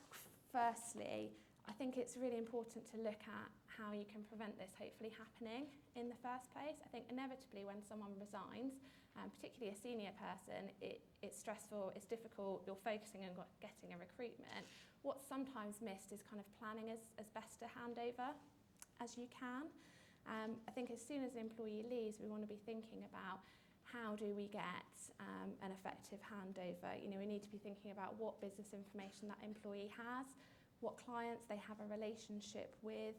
firstly, I think it's really important to look at how you can prevent this hopefully happening in the first place. I think inevitably when someone resigns, particularly a senior person, it's stressful, it's difficult, you're focusing on getting a recruitment. What's sometimes missed is kind of planning as best a handover as you can. I think as soon as an employee leaves, we want to be thinking about how do we get an effective handover. You know, we need to be thinking about what business information that employee has, what clients they have a relationship with,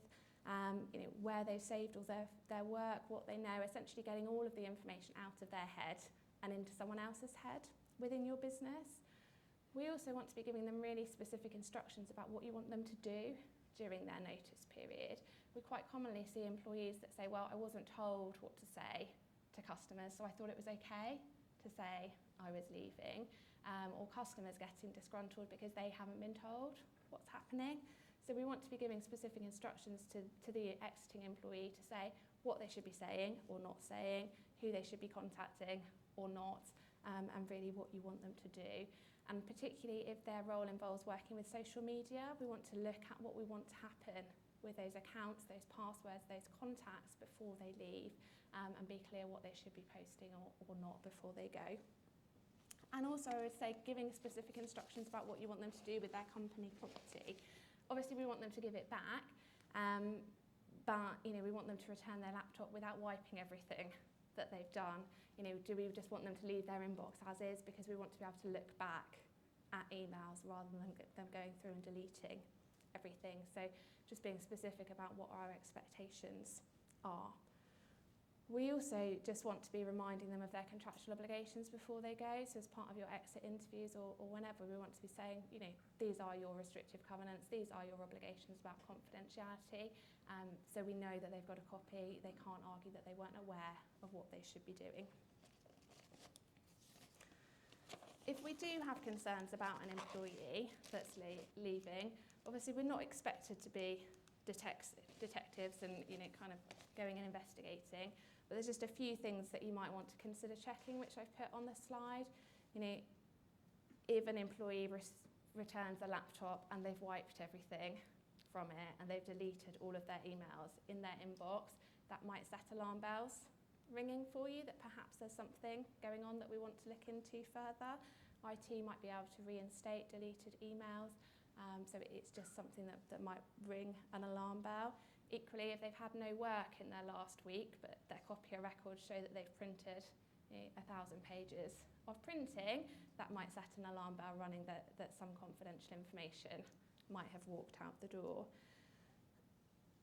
you know, where they've saved all their work, what they know, essentially getting all of the information out of their head and into someone else's head within your business. We also want to be giving them really specific instructions about what you want them to do during their notice period. We quite commonly see employees that say, well, I wasn't told what to say to customers, so I thought it was okay to say I was leaving, or customers getting disgruntled because they haven't been told what's happening. So we want to be giving specific instructions to the exiting employee to say what they should be saying or not saying, who they should be contacting or not, and really what you want them to do. And particularly if their role involves working with social media, we want to look at what we want to happen with those accounts, those passwords, those contacts before they leave, and be clear what they should be posting or not before they go. And also, I would say, giving specific instructions about what you want them to do with their company property. Obviously, we want them to give it back, but you know, we want them to return their laptop without wiping everything that they've done. You know, do we just want them to leave their inbox as is, because we want to be able to look back at emails rather than them going through and deleting everything. So just being specific about what our expectations are. We also just want to be reminding them of their contractual obligations before they go. So as part of your exit interviews or whenever, we want to be saying, you know, these are your restrictive covenants, these are your obligations about confidentiality. So we know that they've got a copy, they can't argue that they weren't aware of what they should be doing. If we do have concerns about an employee that's leaving, obviously we're not expected to be detectives and, you know, kind of going and investigating. But there's just a few things that you might want to consider checking, which I've put on the slide. You know, if an employee returns a laptop and they've wiped everything from it and they've deleted all of their emails in their inbox, that might set alarm bells ringing for you, that perhaps there's something going on that we want to look into further. IT might be able to reinstate deleted emails, so it's just something that might ring an alarm bell. Equally, if they've had no work in their last week, but their copy or records show that they've printed 1,000 pages of printing, that might set an alarm bell running that some confidential information might have walked out the door.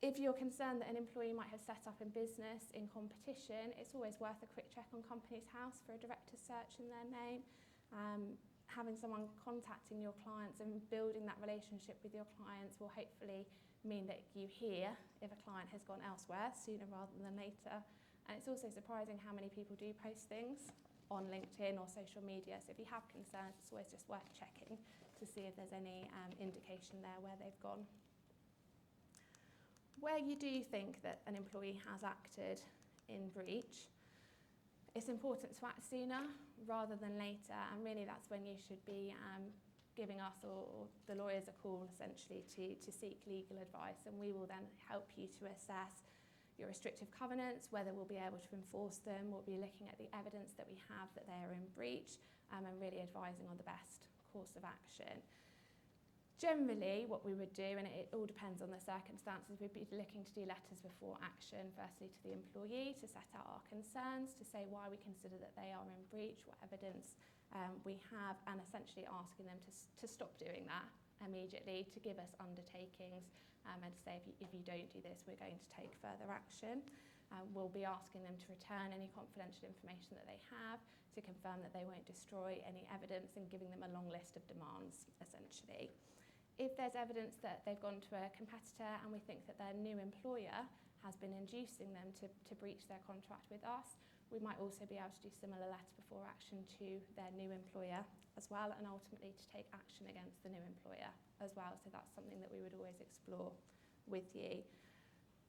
If you're concerned that an employee might have set up in business in competition, it's always worth a quick check on Companies House for a director's search in their name. Having someone contacting your clients and building that relationship with your clients will hopefully mean that you hear if a client has gone elsewhere sooner rather than later. And it's also surprising how many people do post things on LinkedIn or social media. So if you have concerns, it's always just worth checking to see if there's any indication there where they've gone. Where you do think that an employee has acted in breach, it's important to act sooner rather than later, and really that's when you should be giving us or the lawyers a call essentially to seek legal advice, and we will then help you to assess your restrictive covenants, whether we'll be able to enforce them. We'll be looking at the evidence that we have that they are in breach, and really advising on the best course of action. Generally, what we would do, and it all depends on the circumstances, we'd be looking to do letters before action, firstly to the employee to set out our concerns, to say why we consider that they are in breach, what evidence we have, and essentially asking them to stop doing that immediately, to give us undertakings, and to say if you don't do this, we're going to take further action. We'll be asking them to return any confidential information that they have, to confirm that they won't destroy any evidence, and giving them a long list of demands, essentially. If there's evidence that they've gone to a competitor and we think that their new employer has been inducing them to breach their contract with us, we might also be able to do similar letter before action to their new employer as well, and ultimately to take action against the new employer as well. So that's something that we would always explore with you.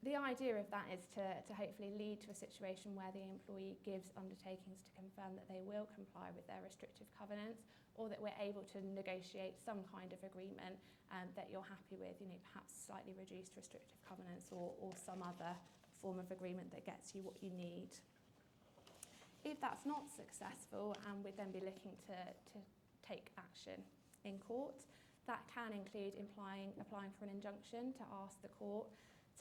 The idea of that is to hopefully lead to a situation where the employee gives undertakings to confirm that they will comply with their restrictive covenants, or that we're able to negotiate some kind of agreement that you're happy with, perhaps slightly reduced restrictive covenants or some other form of agreement that gets you what you need. If that's not successful, and we'd then be looking to take action in court, that can include applying for an injunction to ask the court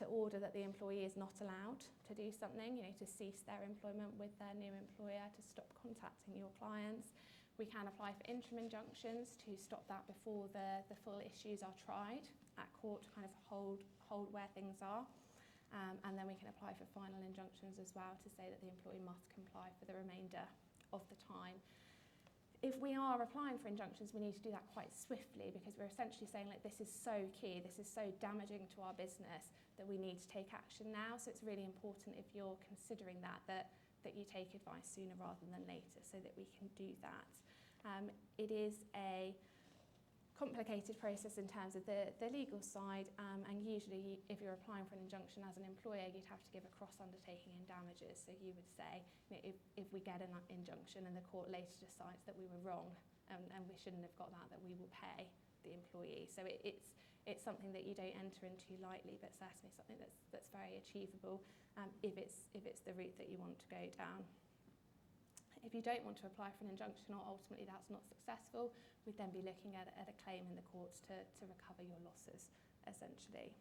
to order that the employee is not allowed to do something, to cease their employment with their new employer, to stop contacting your clients. We can apply for interim injunctions to stop that before the full issues are tried at court, to kind of hold where things are. And then we can apply for final injunctions as well, to say that the employee must comply for the remainder of the time. If we are applying for injunctions, we need to do that quite swiftly, because we're essentially saying, like, this is so key, this is so damaging to our business that we need to take action now. So it's really important, if you're considering that you take advice sooner rather than later, so that we can do that. It is a complicated process in terms of the legal side, and usually if you're applying for an injunction as an employer, you'd have to give a cross undertaking in damages. So you would say, if we get an injunction and the court later decides that we were wrong and we shouldn't have got that we will pay the employee. So it's something that you don't enter into lightly, but certainly something that's very achievable if it's the route that you want to go down. If you don't want to apply for an injunction, or ultimately that's not successful, we'd then be looking at a claim in the courts to recover your losses, essentially.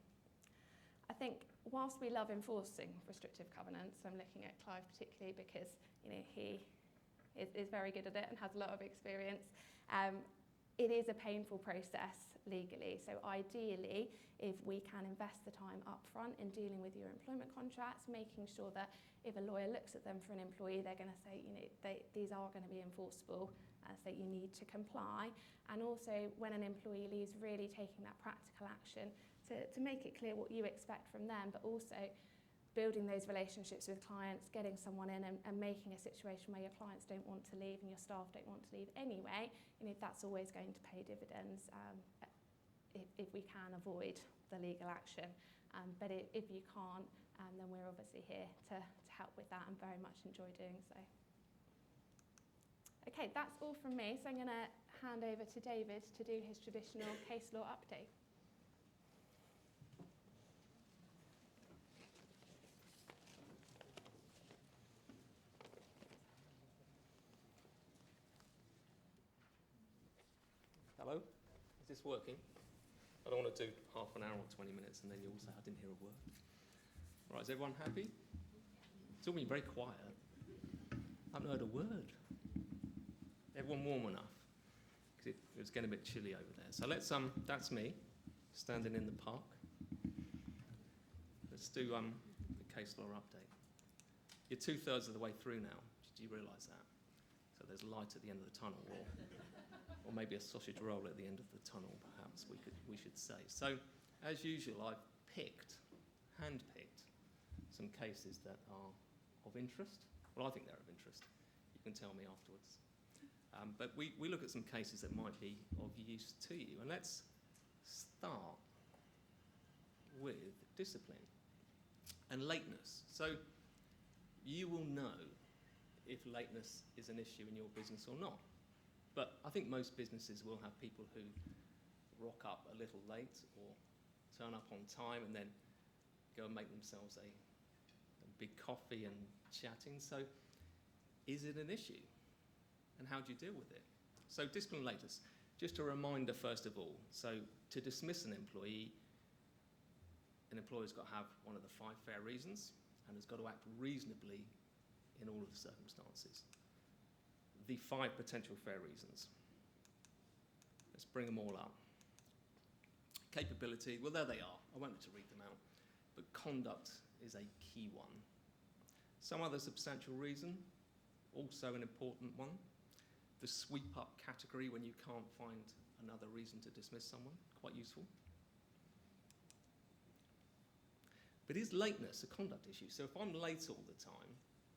I think whilst we love enforcing restrictive covenants, I'm looking at Clive particularly because he is very good at it and has a lot of experience. It is a painful process legally, so ideally, if we can invest the time up front in dealing with your employment contracts, making sure that if a lawyer looks at them for an employee, they're going to say, these are going to be enforceable, so you need to comply. And also, when an employee leaves, really taking that practical action to make it clear what you expect from them, but also building those relationships with clients, getting someone in and making a situation where your clients don't want to leave and your staff don't want to leave anyway, that's always going to pay dividends if we can avoid the legal action. But if you can't, then we're obviously here to help with that, and very much enjoy doing so. Okay, that's all from me, so I'm going to hand over to David to do his traditional case law update. Hello, is this working? I don't want to do half an hour or 20 minutes and then you all say I didn't hear a word. Right, is everyone happy? It's all been very quiet. I haven't heard a word. Everyone warm enough? Because it was getting a bit chilly over there. So let's, that's me, standing in the park. Let's do the case law update. You're 2/3 of the way through now. Did you realise that? So there's light at the end of the tunnel, or maybe a sausage roll at the end of the tunnel, perhaps we should say. So, as usual, I've handpicked some cases that are of interest. Well, I think they're of interest. You can tell me afterwards. But we look at some cases that might be of use to you. And let's start with discipline and lateness. So, you will know if lateness is an issue in your business or not. But I think most businesses will have people who rock up a little late or turn up on time and then go and make themselves a big coffee and chatting. So is it an issue? And how do you deal with it? So discipline and lateness. Just a reminder first of all. So to dismiss an employer's got to have one of the 5 fair reasons and has got to act reasonably in all of the circumstances. The 5 potential fair reasons. Let's bring them all up. Capability, well, there they are. I won't need to read them out. But conduct is a key one. Some other substantial reason, also an important one. The sweep up category when you can't find another reason to dismiss someone, quite useful. But is lateness a conduct issue? So if I'm late all the time,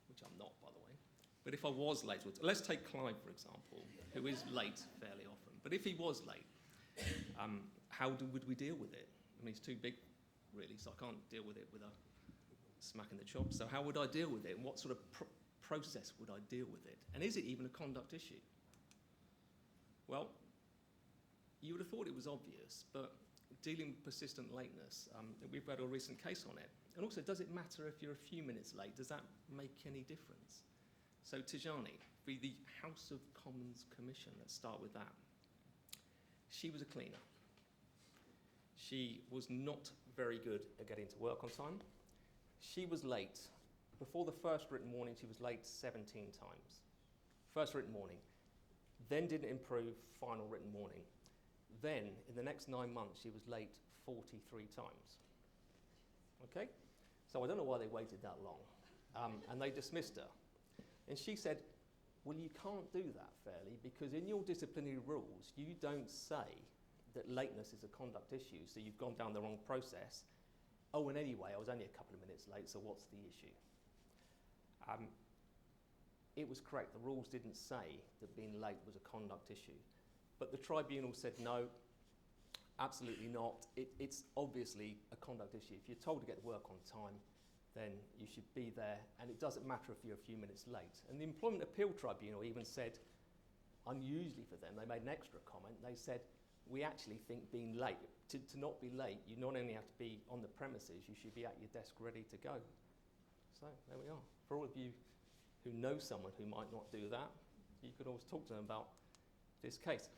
which I'm not, by the way, but if I was late, let's take Clive, for example, who is late fairly often. But if he was late, how would we deal with it? I mean, it's too big, really, so I can't deal with it with a smack in the chops. So how would I deal with it? And what sort of process would I deal with it? And is it even a conduct issue? Well, you would have thought it was obvious, but dealing with persistent lateness, we've had a recent case on it. And also, does it matter if you're a few minutes late? Does that make any difference? So Tijani, for the House of Commons Commission, let's start with that. She was a cleaner. She was not very good at getting to work on time. She was late. Before the first written warning, she was late 17 times. First written warning. Then didn't improve, final written warning. Then, in the next 9 months, she was late 43 times. Okay? So I don't know why they waited that long. And they dismissed her. And she said, well, you can't do that fairly because in your disciplinary rules, you don't say that lateness is a conduct issue, so you've gone down the wrong process. Oh, and anyway, I was only a couple of minutes late, so what's the issue? It was correct. The rules didn't say that being late was a conduct issue. But the tribunal said no, absolutely not. It's obviously a conduct issue. If you're told to get to work on time, then you should be there, and it doesn't matter if you're a few minutes late. And the Employment Appeal Tribunal even said, unusually for them, they made an extra comment. They said, we actually think being late, to not be late, you not only have to be on the premises, you should be at your desk ready to go. So there we are. For all of you who know someone who might not do that, you could always talk to them about this case.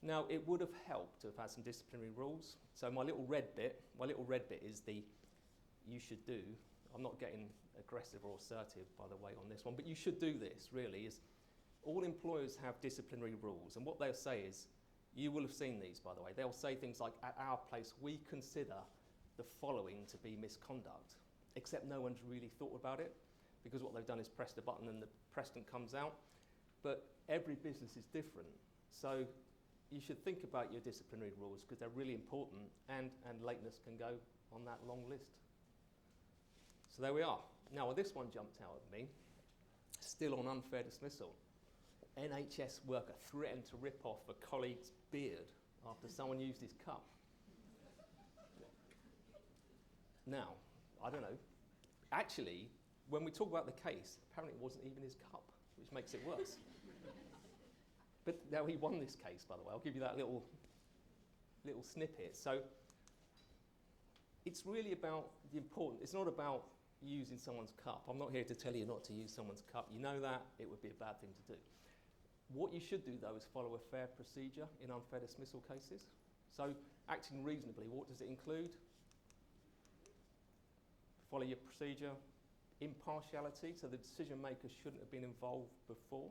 Now, it would have helped to have had some disciplinary rules. So my little red bit is the you should do. I'm not getting aggressive or assertive, by the way, on this one, but you should do this, really, is all employers have disciplinary rules. And what they'll say is, you will have seen these, by the way. They'll say things like, at our place, we consider the following to be misconduct, except no one's really thought about it, because what they've done is press the button and the precedent comes out. But every business is different. So you should think about your disciplinary rules, because they're really important, and lateness can go on that long list. So there we are. Now, this one jumped out at me, still on unfair dismissal. NHS worker threatened to rip off a colleague's beard after someone used his cup. Now, I don't know. Actually, when we talk about the case, apparently it wasn't even his cup, which makes it worse. But now he won this case, by the way. I'll give you that little snippet. So it's really about the important. It's not about using someone's cup. I'm not here to tell you not to use someone's cup. You know that. It would be a bad thing to do. What you should do, though, is follow a fair procedure in unfair dismissal cases. So acting reasonably, what does it include? Follow your procedure. Impartiality, so the decision maker shouldn't have been involved before.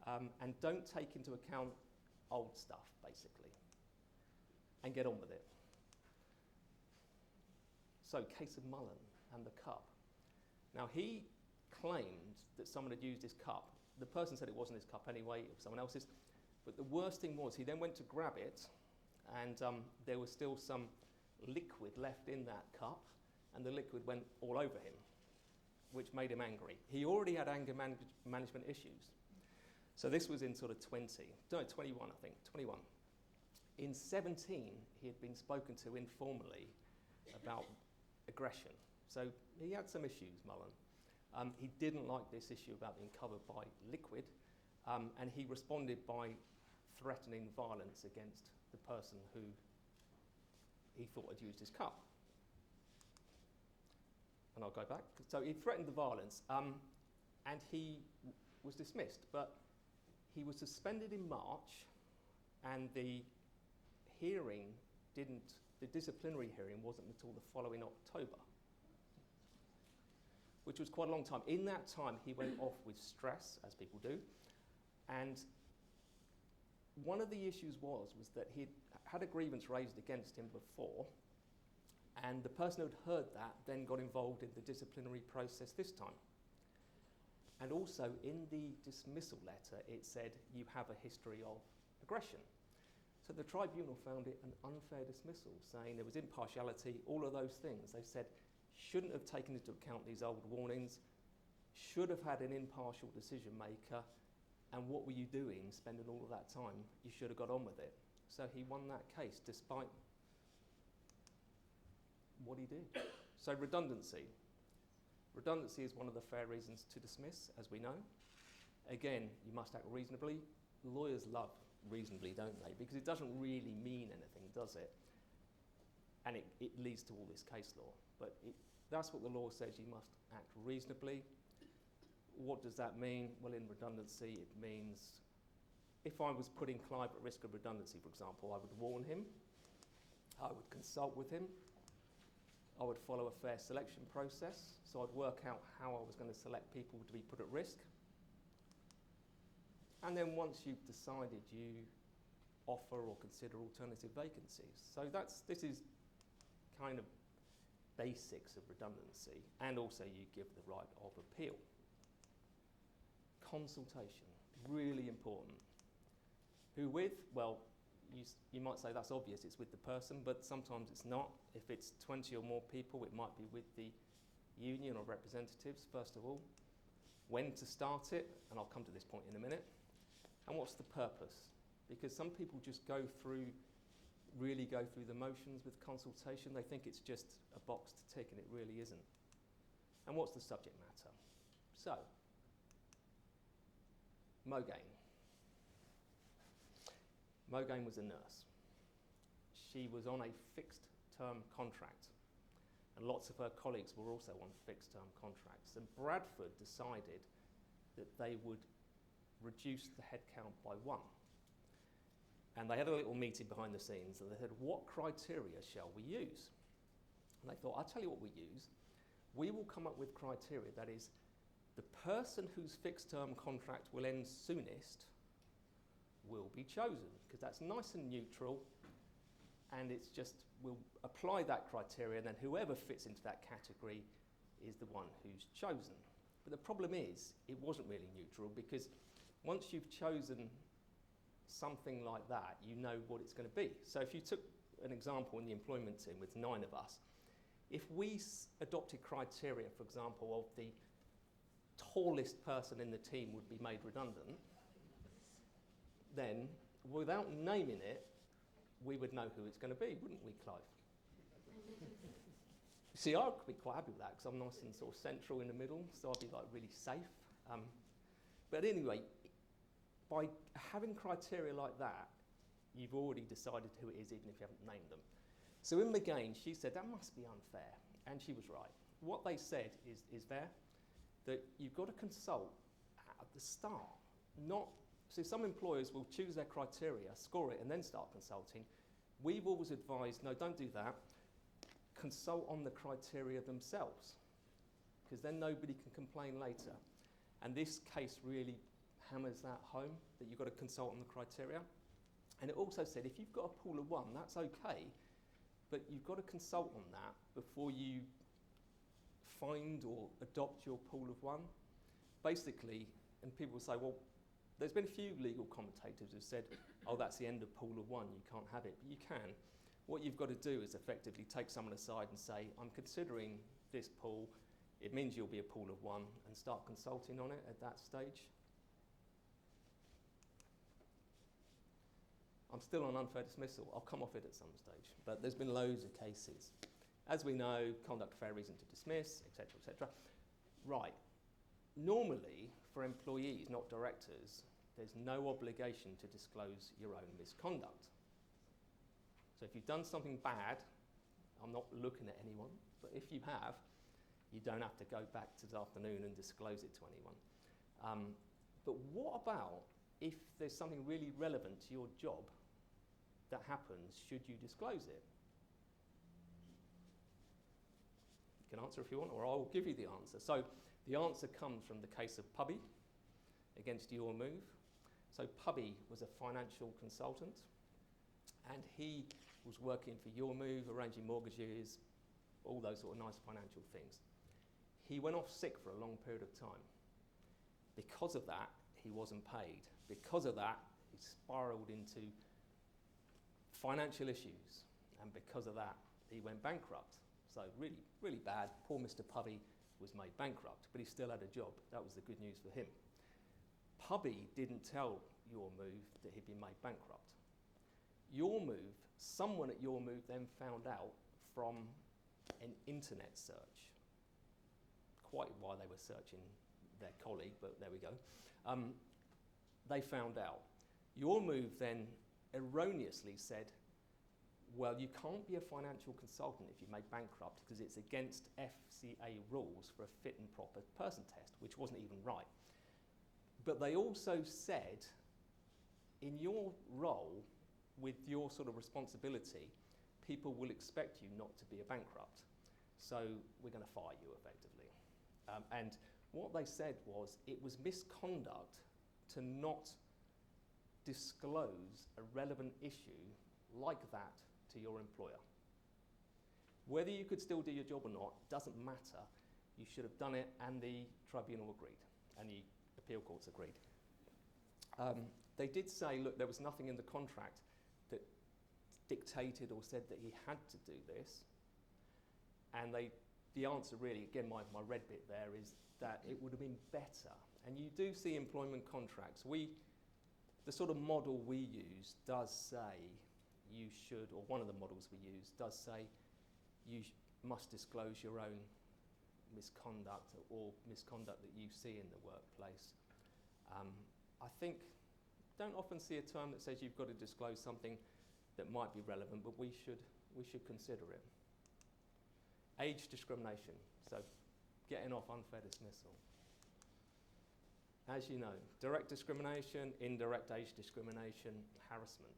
And don't take into account old stuff, basically. And get on with it. So, case of Mullen and the cup. Now, he claimed that someone had used his cup. The person said it wasn't his cup anyway, it was someone else's. But the worst thing was, he then went to grab it, and there was still some liquid left in that cup, and the liquid went all over him, which made him angry. He already had anger management issues. So this was in sort of 21, I think, 21. In 17, he had been spoken to informally about aggression. So he had some issues, Mullen. He didn't like this issue about being covered by liquid, and he responded by threatening violence against the person who he thought had used his cup. And I'll go back. So he threatened the violence, and he was dismissed. But he was suspended in March, and the disciplinary hearing wasn't until the following October, which was quite a long time. In that time, he went off with stress, as people do, and one of the issues was that he'd had a grievance raised against him before, and the person who'd heard that then got involved in the disciplinary process this time. And also, in the dismissal letter, it said, you have a history of aggression. So the tribunal found it an unfair dismissal, saying there was impartiality, all of those things. They said, shouldn't have taken into account these old warnings, should have had an impartial decision maker, and what were you doing spending all of that time? You should have got on with it. So he won that case despite what he did. So redundancy. Redundancy is one of the fair reasons to dismiss, as we know. Again, you must act reasonably. Lawyers love reasonably, don't they? Because it doesn't really mean anything, does it? And it leads to all this case law. But that's what the law says, you must act reasonably. What does that mean? Well, in redundancy, it means if I was putting Clive at risk of redundancy, for example, I would warn him, I would consult with him, I would follow a fair selection process, so I'd work out how I was going to select people to be put at risk. And then once you've decided, you offer or consider alternative vacancies. So this is kind of basics of redundancy, and also you give the right of appeal. Consultation, really important. Who with? Well, you might say that's obvious, it's with the person, but sometimes it's not. If it's 20 or more people, it might be with the union or representatives, first of all. When to start it, and I'll come to this point in a minute. And what's the purpose? Because some people just really go through the motions with consultation. They think it's just a box to tick, and it really isn't. And what's the subject matter? So, Mogain. Mogain was a nurse. She was on a fixed-term contract, and lots of her colleagues were also on fixed-term contracts. And Bradford decided that they would reduce the headcount by 1. And they had a little meeting behind the scenes, and they said, what criteria shall we use? And they thought, I'll tell you what we use. We will come up with criteria, that is, the person whose fixed-term contract will end soonest will be chosen, because that's nice and neutral, and it's just, we'll apply that criteria, and then whoever fits into that category is the one who's chosen. But the problem is, it wasn't really neutral, because once you've chosen something like that, you know what it's going to be. So if you took an example in the employment team with 9 of us, if we adopted criteria, for example, of the tallest person in the team would be made redundant, then without naming it, we would know who it's going to be, wouldn't we, Clive? See, I'd be quite happy with that, because I'm nice and sort of central in the middle, so I'd be like really safe. But anyway, by having criteria like that, you've already decided who it is, even if you haven't named them. So in Mogain, she said, that must be unfair, and she was right. What they said is fair, that you've got to consult at the start. So some employers will choose their criteria, score it, and then start consulting. We've always advised, no, don't do that. Consult on the criteria themselves, because then nobody can complain later. And this case really hammers that home, that you've got to consult on the criteria. And it also said, if you've got a pool of 1, that's okay, but you've got to consult on that before you find or adopt your pool of 1. Basically, and people say, well, there's been a few legal commentators who've said, oh, that's the end of pool of 1, you can't have it, but you can. What you've got to do is effectively take someone aside and say, I'm considering this pool, it means you'll be a pool of 1, and start consulting on it at that stage. I'm still on unfair dismissal. I'll come off it at some stage. But there's been loads of cases. As we know, conduct fair reason to dismiss, etc., etc. Right. Normally, for employees, not directors, there's no obligation to disclose your own misconduct. So if you've done something bad, I'm not looking at anyone, but if you have, you don't have to go back to this afternoon and disclose it to anyone. But what about if there's something really relevant to your job that happens, should you disclose it? You can answer if you want, or I'll give you the answer. So the answer comes from the case of Pubby against Your Move. So Pubby was a financial consultant, and he was working for Your Move, arranging mortgages, all those sort of nice financial things. He went off sick for a long period of time. Because of that, he wasn't paid. Because of that, he spiraled into financial issues, and because of that, he went bankrupt. So really, really bad. Poor Mr. Pubby was made bankrupt, but he still had a job. That was the good news for him. Pubby didn't tell Your Move that he'd been made bankrupt. Your Move, someone at Your Move then found out from an internet search, quite why they were searching their colleague, but there we go. They found out Your move then erroneously said, well, you can't be a financial consultant if you make bankrupt because it's against FCA rules for a fit and proper person test, which wasn't even right. But they also said, in your role, with your sort of responsibility, people will expect you not to be a bankrupt. So we're going to fire you effectively. And what they said was it was misconduct to not disclose a relevant issue like that to your employer. Whether you could still do your job or not doesn't matter. You should have done it, and the tribunal agreed, and the appeal courts agreed. They did say, look, there was nothing in the contract that dictated or said that he had to do this. And the answer really, again, my red bit there is that it would have been better. And you do see employment contracts. The sort of model we use does say you should, or one of the models we use does say you must disclose your own misconduct or misconduct that you see in the workplace. I think, don't often see a term that says you've got to disclose something that might be relevant, but we should consider it. Age discrimination, so getting off unfair dismissal. As you know, direct discrimination, indirect age discrimination, harassment.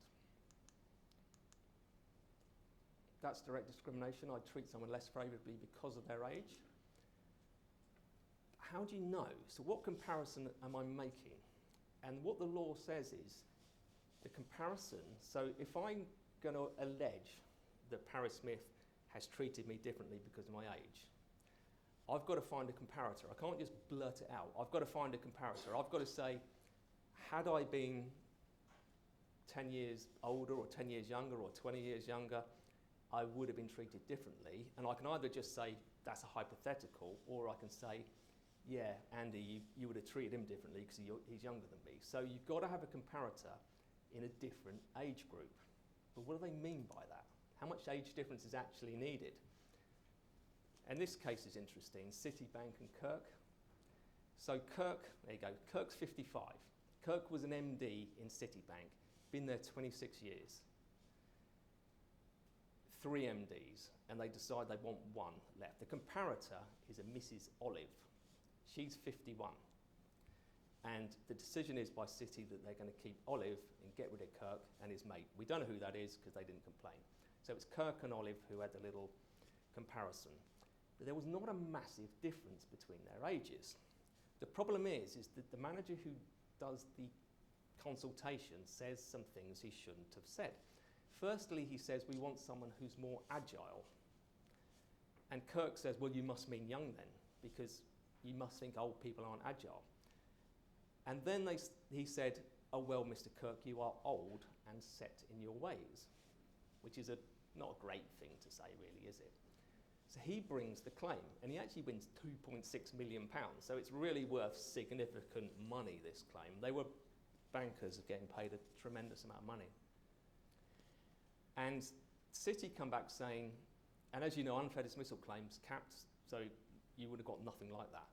That's direct discrimination. I treat someone less favourably because of their age. How do you know? So what comparison am I making? And what the law says is the comparison, so if I'm going to allege that Paris Smith has treated me differently because of my age, I've got to find a comparator. I can't just blurt it out. I've got to find a comparator. I've got to say, had I been 10 years older or 10 years younger or 20 years younger, I would have been treated differently. And I can either just say, that's a hypothetical, or I can say, yeah, Andy, you would have treated him differently because he's younger than me. So you've got to have a comparator in a different age group. But what do they mean by that? How much age difference is actually needed? And this case is interesting, Citibank and Kirk. So Kirk, there you go, Kirk's 55. Kirk was an MD in Citibank, been there 26 years. 3 MDs, and they decide they want 1 left. The comparator is a Mrs. Olive. She's 51. And the decision is by Citi that they're going to keep Olive and get rid of Kirk and his mate. We don't know who that is because they didn't complain. So it's Kirk and Olive who had the little comparison. But there was not a massive difference between their ages. The problem is that the manager who does the consultation says some things he shouldn't have said. Firstly, he says, we want someone who's more agile. And Kirk says, well, you must mean young then, because you must think old people aren't agile. And then he said, oh, well, Mr. Kirk, you are old and set in your ways, which is not a great thing to say, really, is it? So he brings the claim, and he actually wins £2.6 million. So it's really worth significant money, this claim. They were bankers getting paid a tremendous amount of money. And Citi come back saying, and as you know, unfair dismissal claims capped, so you would have got nothing like that.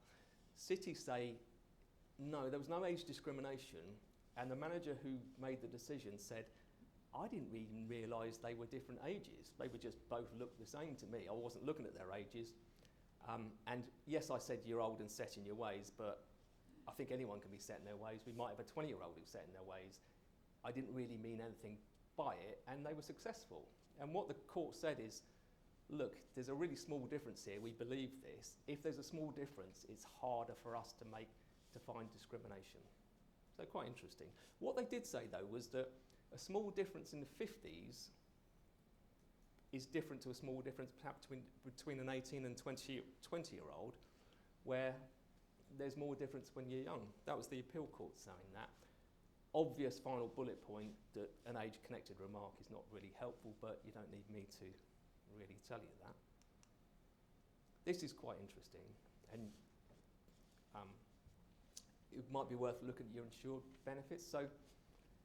Citi say, no, there was no age discrimination, and the manager who made the decision said, I didn't even realise they were different ages. They would just both look the same to me. I wasn't looking at their ages. And yes, I said you're old and set in your ways, but I think anyone can be set in their ways. We might have a 20-year-old who's set in their ways. I didn't really mean anything by it, and they were successful. And what the court said is, look, there's a really small difference here. We believe this. If there's a small difference, it's harder for us to find discrimination. So quite interesting. What they did say, though, was that a small difference in the 50s is different to a small difference perhaps between an 18 and 20-year-old, where there's more difference when you're young. That was the appeal court saying that. Obvious final bullet point that an age-connected remark is not really helpful, but you don't need me to really tell you that. This is quite interesting, and it might be worth looking at your insured benefits. So,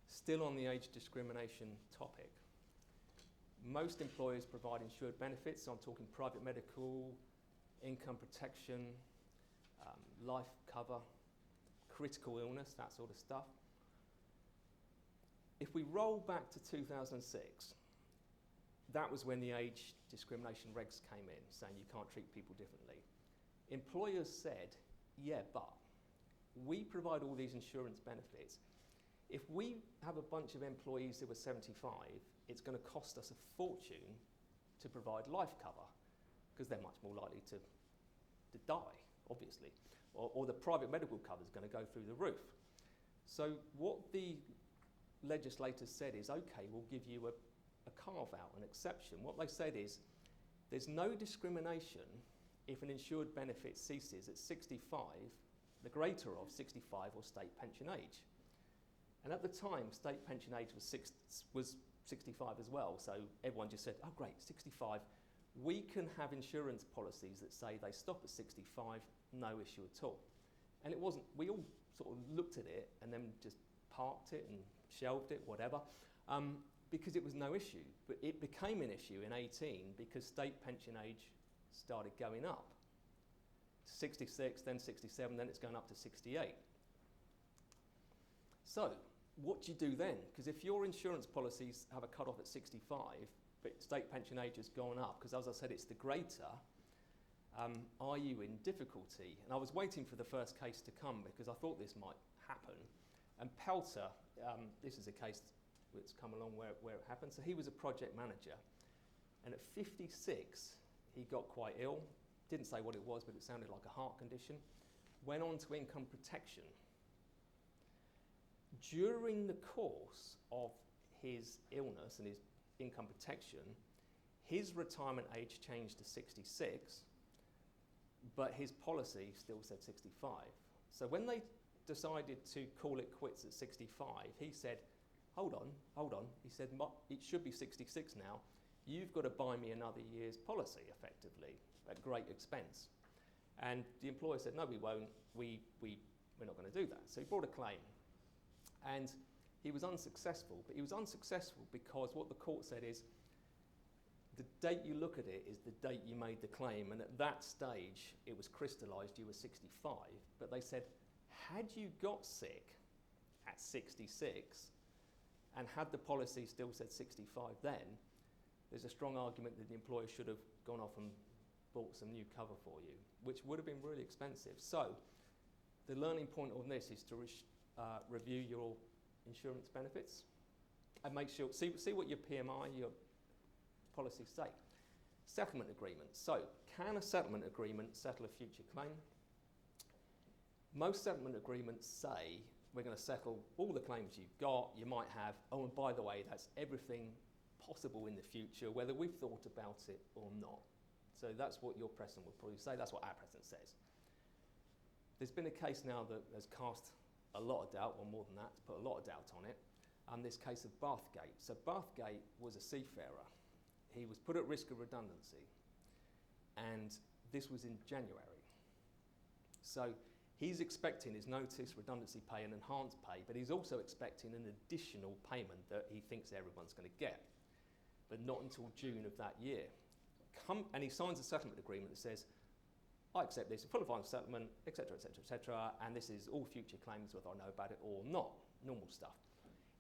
still on the age discrimination topic, most employers provide insured benefits. So I'm talking private medical, income protection, life cover, critical illness, that sort of stuff. If we roll back to 2006, that was when the age discrimination regs came in, saying you can't treat people differently. Employers said, yeah, but we provide all these insurance benefits. If we have a bunch of employees who are 75, it's going to cost us a fortune to provide life cover, because they're much more likely to die, obviously, or the private medical cover is going to go through the roof. So what the legislators said is, okay, we'll give you a carve-out, an exception. What they said is, there's no discrimination if an insured benefit ceases at 65, the greater of 65 or state pension age. And at the time, state pension age was 65 as well, so everyone just said, oh great, 65. We can have insurance policies that say they stop at 65, no issue at all. And it wasn't, we all sort of looked at it and then just parked it and shelved it, whatever, because it was no issue. But it became an issue in 18 because state pension age started going up. 66, then 67, then it's going up to 68. So, what do you do then? Because if your insurance policies have a cut-off at 65, but state pension age has gone up, because as I said, it's the greater, are you in difficulty? And I was waiting for the first case to come because I thought this might happen. And Pelter, this is a case that's come along where it happened. So he was a project manager. And at 56, he got quite ill. Didn't say what it was, but it sounded like a heart condition. Went on to income protection. During the course of his illness and his income protection, his retirement age changed to 66, but his policy still said 65. So when they decided to call it quits at 65, he said, hold on. He said, it should be 66 now. You've got to buy me another year's policy, effectively, at great expense. And the employer said, no, we won't. We're not going to do that. So he brought a claim. And he was unsuccessful. But he was unsuccessful because what the court said is, the date you look at it is the date you made the claim. And at that stage, it was crystallised you were 65. But they said, had you got sick at 66, and had the policy still said 65 then, there's a strong argument that the employer should have gone off and bought some new cover for you, which would have been really expensive. So the learning point on this is to review your insurance benefits and make sure, see what your PMI, your policies say. Settlement agreement. So can a settlement agreement settle a future claim? Most settlement agreements say we're going to settle all the claims you've got, you might have, oh, and by the way, that's everything possible in the future, whether we've thought about it or not. So that's what your precedent would probably say, that's what our precedent says. There's been a case now that has cast a lot of doubt, or more than that, to put a lot of doubt on it, this case of Bathgate. So Bathgate was a seafarer. He was put at risk of redundancy, and this was in January. So he's expecting his notice, redundancy pay and enhanced pay, but he's also expecting an additional payment that he thinks everyone's going to get, but not until June of that year. And he signs a settlement agreement that says, I accept this, a full and final settlement, etc., etc., etc., and this is all future claims whether I know about it or not, normal stuff.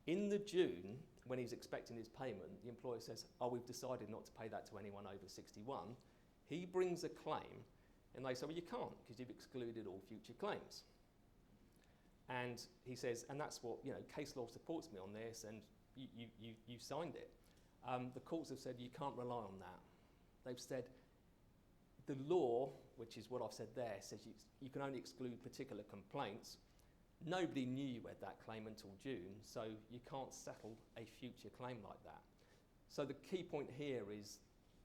In the June, when he's expecting his payment, the employer says, oh, we've decided not to pay that to anyone over 61. He brings a claim, and they say, well, you can't, because you've excluded all future claims. And he says, and that's what, case law supports me on this, and you signed it. The courts have said you can't rely on that. They've said the law, which is what I've said there, says you can only exclude particular complaints. Nobody knew you had that claim until June, so you can't settle a future claim like that. So the key point here is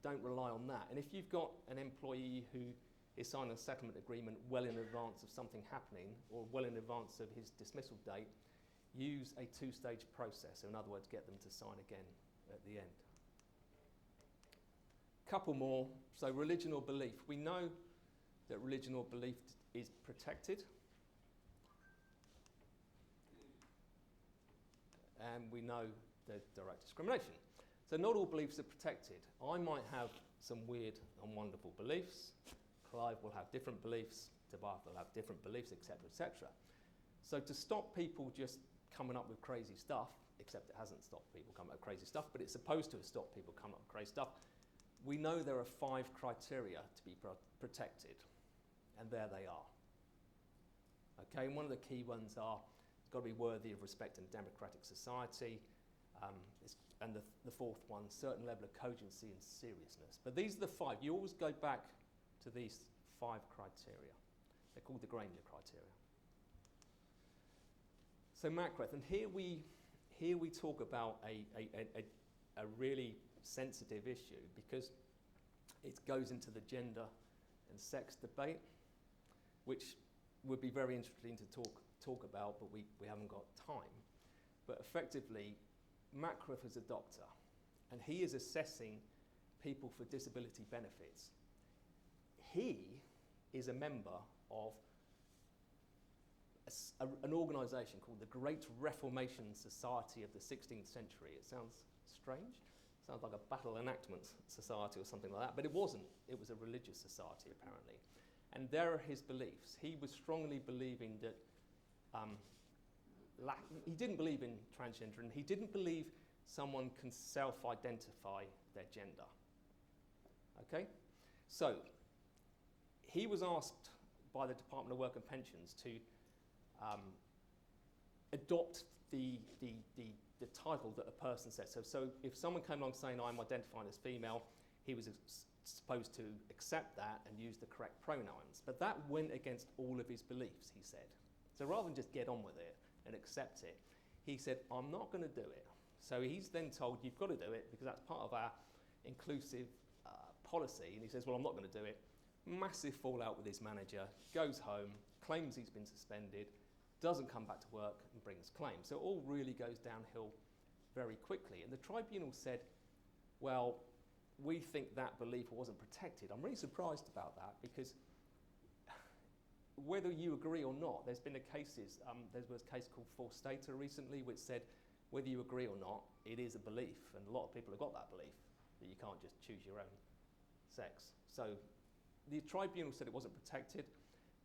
don't rely on that. And if you've got an employee who is signing a settlement agreement well in advance of something happening, or well in advance of his dismissal date, use a two-stage process. So in other words, get them to sign again at the end. Couple more. So religion or belief. We know that religion or belief is protected. And we know there's direct discrimination. So not all beliefs are protected. I might have some weird and wonderful beliefs. Clive will have different beliefs. Tobias will have different beliefs, etc., etc. So to stop people just coming up with crazy stuff, except it hasn't stopped people coming up with crazy stuff, but it's supposed to have stopped people coming up with crazy stuff. We know there are 5 criteria to be protected, and there they are. Okay, and one of the key ones are, it's got to be worthy of respect in a democratic society, and the 4th one, certain level of cogency and seriousness. But these are the 5. You always go back to these 5 criteria. They're called the Granger criteria. So Macbeth, and here we talk about a really sensitive issue, because it goes into the gender and sex debate, which would be very interesting to talk about, but we haven't got time. But effectively, Macbeth is a doctor, and he is assessing people for disability benefits. He is a member of an organisation called the Great Reformation Society of the 16th century. It sounds strange. It sounds like a battle enactment society or something like that, but it wasn't. It was a religious society, apparently. And there are his beliefs. He was strongly believing that he didn't believe in transgender, and he didn't believe someone can self-identify their gender. Okay? So, he was asked by the Department of Work and Pensions to adopt the title that a person said. So if someone came along saying, I'm identifying as female, he was supposed to accept that and use the correct pronouns. But that went against all of his beliefs, he said. So rather than just get on with it and accept it, he said, I'm not going to do it. So he's then told, you've got to do it because that's part of our inclusive policy. And he says, well, I'm not going to do it. Massive fallout with his manager, goes home, claims he's been suspended, doesn't come back to work and brings claims. So it all really goes downhill very quickly. And the tribunal said, well, we think that belief wasn't protected. I'm really surprised about that, because whether you agree or not, there's been cases, there was a case called Forstater recently which said whether you agree or not, it is a belief, and a lot of people have got that belief, that you can't just choose your own sex. So the tribunal said it wasn't protected.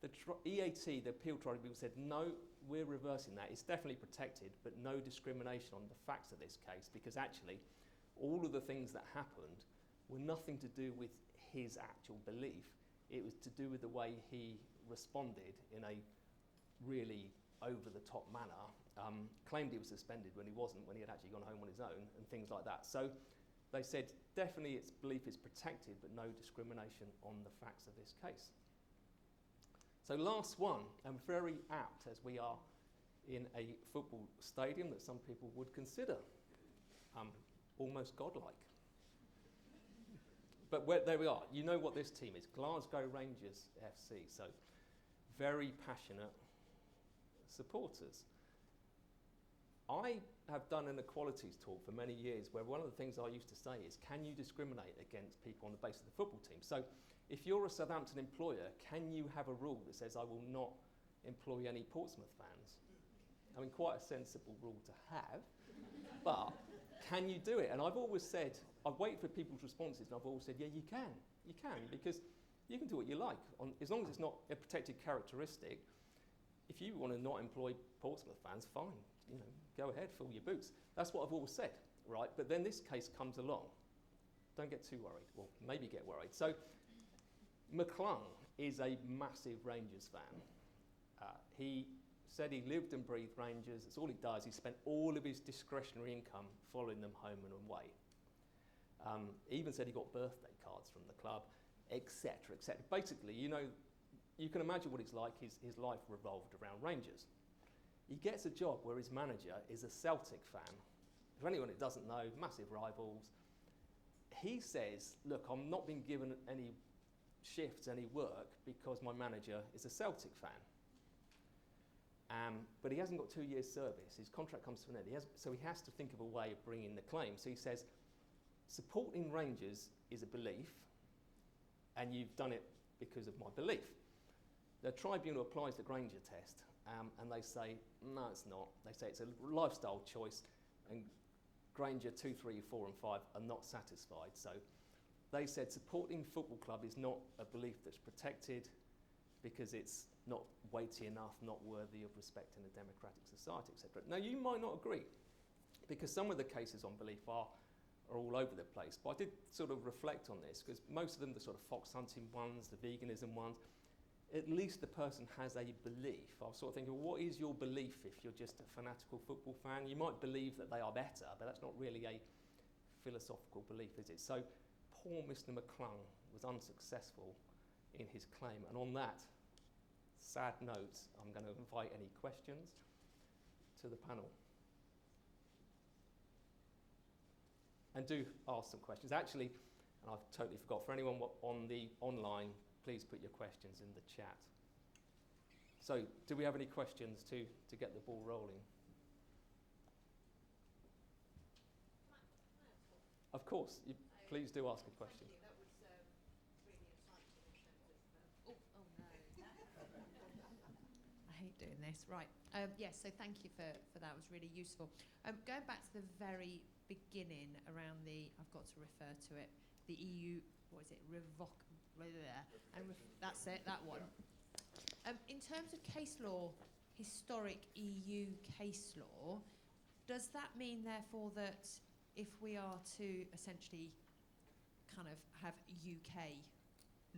The EAT, the appeal tribunal, said no, we're reversing that. It's definitely protected, but no discrimination on the facts of this case, because actually all of the things that happened were nothing to do with his actual belief. It was to do with the way he responded in a really over-the-top manner, claimed he was suspended when he wasn't, when he had actually gone home on his own, and things like that. So they said definitely its belief is protected, but no discrimination on the facts of this case. So last one, and very apt as we are in a football stadium that some people would consider almost godlike. But there we are. You know what this team is, Glasgow Rangers FC. So very passionate supporters. I have done an equalities talk for many years where one of the things I used to say is, can you discriminate against people on the basis of the football team? So if you're a Southampton employer, can you have a rule that says I will not employ any Portsmouth fans? I mean, quite a sensible rule to have, but can you do it? And I've always said, I've waited for people's responses, and I've always said, yeah, you can, because you can do what you like, as long as it's not a protected characteristic. If you want to not employ Portsmouth fans, fine, go ahead, fill your boots. That's what I've always said, right? But then this case comes along. Don't get too worried, well, maybe get worried. So McClung is a massive Rangers fan. He said he lived and breathed Rangers. That's all he does. He spent all of his discretionary income following them home and away. He even said he got birthday cards from the club, etc., etc. Basically, you can imagine what it's like. His life revolved around Rangers. He gets a job where his manager is a Celtic fan. For anyone who doesn't know, massive rivals. He says, look, I'm not being given any shifts, any work, because my manager is a Celtic fan. But he hasn't got 2 years service. His contract comes to an end. So he has to think of a way of bringing the claim. So he says, supporting Rangers is a belief, and you've done it because of my belief. The tribunal applies the Granger test, and they say, no, it's not. They say it's a lifestyle choice, and Granger 2, 3, 4, and 5 are not satisfied. So they said supporting football club is not a belief that's protected, because it's not weighty enough, not worthy of respect in a democratic society, etc. Now, you might not agree, because some of the cases on belief are all over the place. But I did sort of reflect on this, because most of them, the sort of fox hunting ones, the veganism ones, at least the person has a belief. I was sort of thinking, well, what is your belief if you're just a fanatical football fan? You might believe that they are better, but that's not really a philosophical belief, is it? So poor Mr. McClung was unsuccessful in his claim. And on that sad note, I'm going to invite any questions to the panel. And do ask some questions. Actually, and I've totally forgot, for anyone on the online, please put your questions in the chat. So, do we have any questions to get the ball rolling? Of course, please do ask a question. Thank you. That was really insightful in terms of... oh no. I hate doing this. Right. Yes, so thank you for that. It was really useful. Going back to the very beginning around the, I've got to refer to it, the EU, what is it, that's it, that one. In terms of case law, historic EU case law, does that mean therefore that if we are to essentially kind of have UK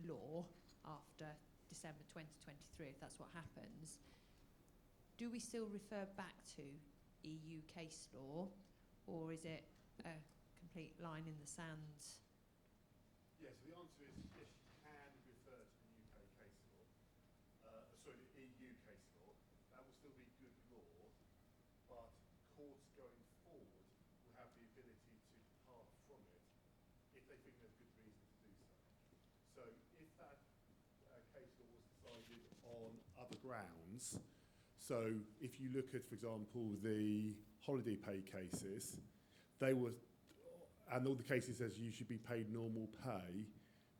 law after December 2023, if that's what happens, do we still refer back to EU case law, or is it a complete line in the sand? Yes, the answer is yes, you can refer to the UK case law. Sorry, the EU case law. That will still be good law, but courts going forward will have the ability to depart from it if they think there's good reason to do so. So if that case law was decided on other grounds, so if you look at, for example, the holiday pay cases, they were, and all the cases says you should be paid normal pay